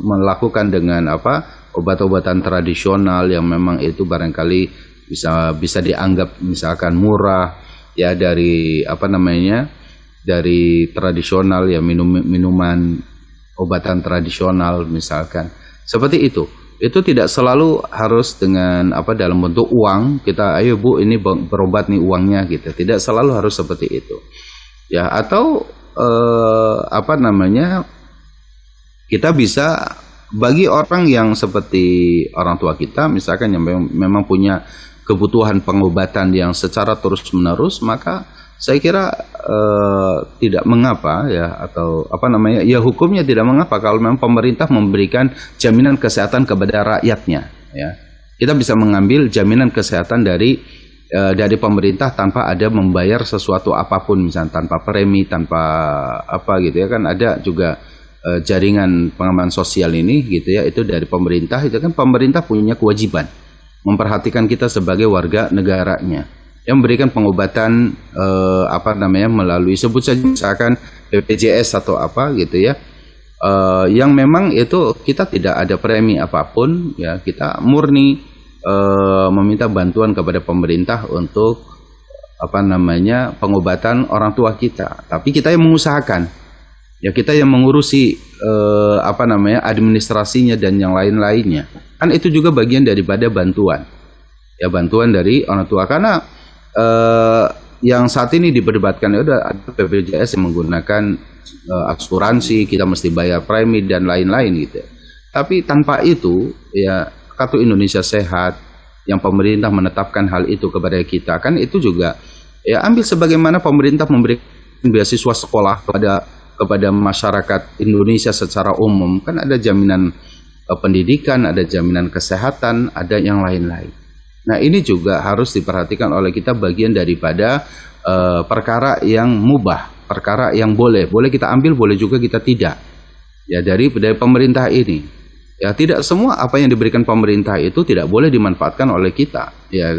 melakukan dengan obat-obatan tradisional yang memang itu barangkali bisa dianggap misalkan murah ya, dari dari tradisional ya, minuman obatan tradisional misalkan seperti itu. Itu tidak selalu harus dengan dalam bentuk uang, kita ayo Bu ini berobat nih uangnya gitu. Tidak selalu harus seperti itu. Ya, atau kita bisa bagi orang yang seperti orang tua kita misalkan yang memang punya kebutuhan pengobatan yang secara terus-menerus, maka saya kira tidak mengapa ya, atau ya hukumnya tidak mengapa kalau memang pemerintah memberikan jaminan kesehatan kepada rakyatnya ya. Kita bisa mengambil jaminan kesehatan dari pemerintah tanpa ada membayar sesuatu apapun, misalnya tanpa premi, tanpa gitu ya, kan ada juga jaringan pengaman sosial ini gitu ya, itu dari pemerintah. Itu kan pemerintah punya kewajiban memperhatikan kita sebagai warga negaranya, yang memberikan pengobatan melalui sebut saja misalkan BPJS atau gitu ya, yang memang itu kita tidak ada premi apapun ya, kita murni meminta bantuan kepada pemerintah untuk pengobatan orang tua kita, tapi kita yang mengusahakan ya, kita yang mengurusi administrasinya dan yang lain-lainnya, kan itu juga bagian daripada bantuan ya, bantuan dari orang tua. Karena yang saat ini diperdebatkan ada BPJS yang menggunakan asuransi, kita mesti bayar premi dan lain-lain gitu. Tapi tanpa itu ya, Kartu Indonesia Sehat yang pemerintah menetapkan hal itu kepada kita, kan itu juga ya ambil sebagaimana pemerintah memberikan beasiswa sekolah kepada masyarakat Indonesia secara umum, kan ada jaminan pendidikan, ada jaminan kesehatan, ada yang lain-lain. Nah ini juga harus diperhatikan oleh kita, bagian daripada perkara yang mubah, perkara yang boleh kita ambil, boleh juga kita tidak. Ya dari pemerintah ini, ya tidak semua apa yang diberikan pemerintah itu tidak boleh dimanfaatkan oleh kita. Ya,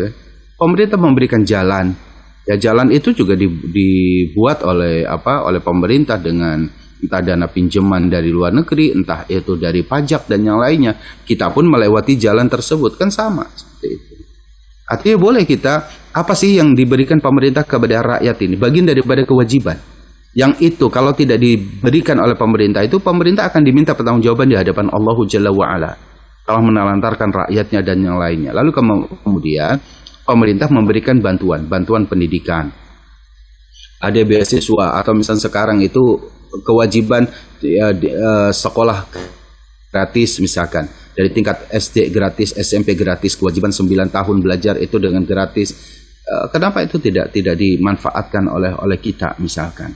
pemerintah memberikan jalan, ya jalan itu juga dibuat oleh pemerintah dengan entah dana pinjaman dari luar negeri, entah itu dari pajak dan yang lainnya. Kita pun melewati jalan tersebut, kan sama seperti itu. Artinya boleh kita, apa sih yang diberikan pemerintah kepada rakyat ini, bagian daripada kewajiban. Yang itu kalau tidak diberikan oleh pemerintah, itu pemerintah akan diminta pertanggungjawaban di hadapan Allah Jalla wa'ala, telah menelantarkan rakyatnya dan yang lainnya. Lalu kemudian pemerintah memberikan bantuan pendidikan, ada beasiswa, atau misalnya sekarang itu kewajiban sekolah gratis misalkan, dari tingkat SD gratis, SMP gratis, kewajiban 9 tahun belajar itu dengan gratis. Kenapa itu tidak dimanfaatkan oleh kita misalkan,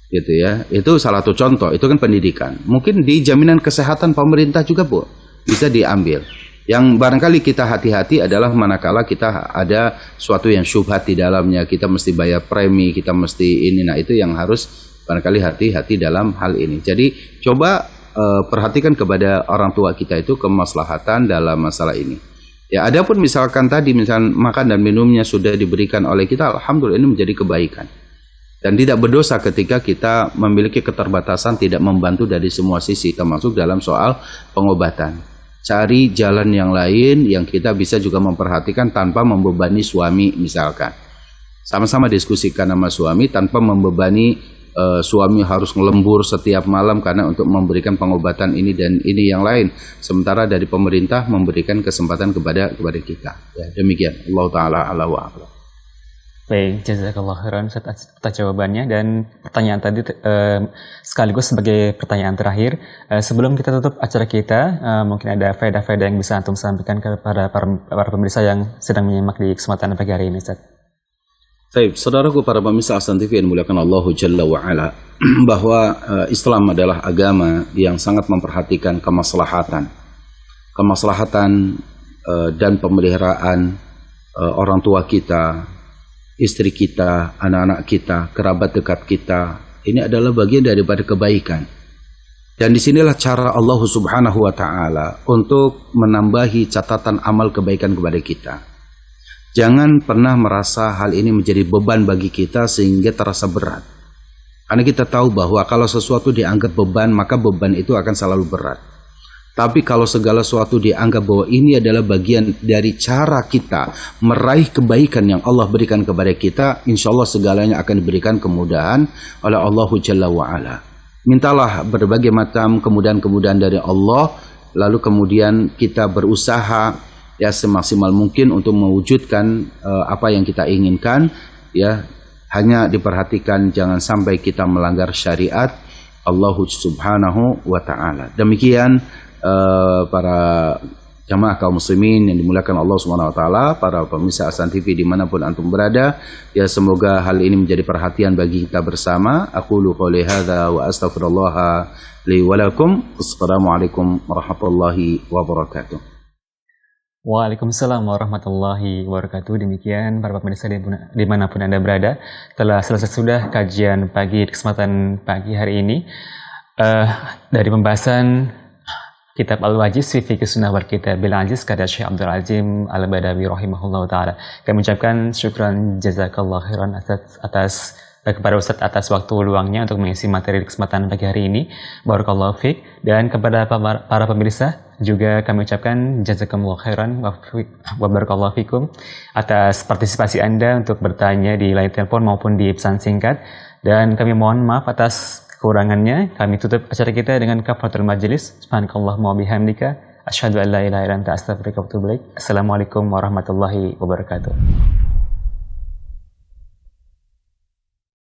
gitu ya? Itu salah satu contoh. Itu kan pendidikan. Mungkin di jaminan kesehatan pemerintah juga Bu bisa diambil. Yang barangkali kita hati-hati adalah manakala kita ada suatu yang syubhat di dalamnya, kita mesti bayar premi, kita mesti ini. Nah, itu yang harus barangkali hati-hati dalam hal ini. Jadi coba perhatikan kepada orang tua kita itu kemaslahatan dalam masalah ini. Ya, adapun misalkan tadi makan dan minumnya sudah diberikan oleh kita, alhamdulillah ini menjadi kebaikan. Dan tidak berdosa ketika kita memiliki keterbatasan tidak membantu dari semua sisi, termasuk dalam soal pengobatan. Cari jalan yang lain yang kita bisa juga memperhatikan tanpa membebani suami misalkan. Sama-sama diskusikan sama suami tanpa membebani suami harus ngelembur setiap malam karena untuk memberikan pengobatan ini dan ini yang lain. Sementara dari pemerintah memberikan kesempatan kepada kita. Ya, demikian. Allah Ta'ala ala wa a'lam. Baik, jazakallah khairan atas jawabannya, dan pertanyaan tadi sekaligus sebagai pertanyaan terakhir. Sebelum kita tutup acara kita, mungkin ada faedah-faedah yang bisa antum sampaikan kepada para pemirsa yang sedang menyimak di kesempatan pagi hari ini, Ustaz. Baik, saudaraku para pemirsa Ahsan TV yang dimuliakan Allah Jalla wa Ala, bahwa Islam adalah agama yang sangat memperhatikan kemaslahatan dan pemeliharaan orang tua kita, istri kita, anak-anak kita, kerabat dekat kita. Ini adalah bagian daripada kebaikan. Dan disinilah cara Allah Subhanahu wa Ta'ala untuk menambahi catatan amal kebaikan kepada kita. Jangan pernah merasa hal ini menjadi beban bagi kita sehingga terasa berat. Karena kita tahu bahwa kalau sesuatu dianggap beban, maka beban itu akan selalu berat. Tapi kalau segala sesuatu dianggap bahwa ini adalah bagian dari cara kita meraih kebaikan yang Allah berikan kepada kita, insya Allah segalanya akan diberikan kemudahan oleh Allah Jalla wa'ala. Mintalah berbagai macam kemudahan-kemudahan dari Allah, lalu kemudian kita berusaha ya semaksimal mungkin untuk mewujudkan apa yang kita inginkan. Ya, hanya diperhatikan jangan sampai kita melanggar syariat Allah Subhanahu wa Ta'ala. Demikian para jamaah kaum muslimin yang dimuliakan Allah Subhanahu wa Ta'ala, para pemirsa Ahsan TV dimanapun antum berada, ya semoga hal ini menjadi perhatian bagi kita bersama. Aqulu qouli hadza wa astaghfirullah li wa lakum. Assalamualaikum warahmatullahi wabarakatuh. Waalaikumsalam warahmatullahi wabarakatuh. Demikian para pemirsa dimanapun Anda berada, telah selesai sudah kajian pagi kesempatan pagi hari ini dari pembahasan Kitab Al-Wajiz fi Fiqh Sunnah wal Kitab Bil Aziz karya Syekh Abdul Azim Al-Badawi rahimahullah ta'ala. Kami ucapkan syukran jazakallah khairan atas kepada Ustaz atas waktu luangnya untuk mengisi materi di kesempatan pagi hari ini. Barakallahu fiik. Dan kepada para pemirsa juga kami ucapkan jazakumullah khairan wa barakallahu fikum atas partisipasi Anda untuk bertanya di line telepon maupun di pesan singkat. Dan kami mohon maaf atas kekurangannya. Kami tutup acara kita dengan kafaratul majelis. Subhanakallahumma wa bihamdika asyhadu an la ilaha illa anta astaghfiruka wa atubu ilaik. Assalamualaikum warahmatullahi wabarakatuh.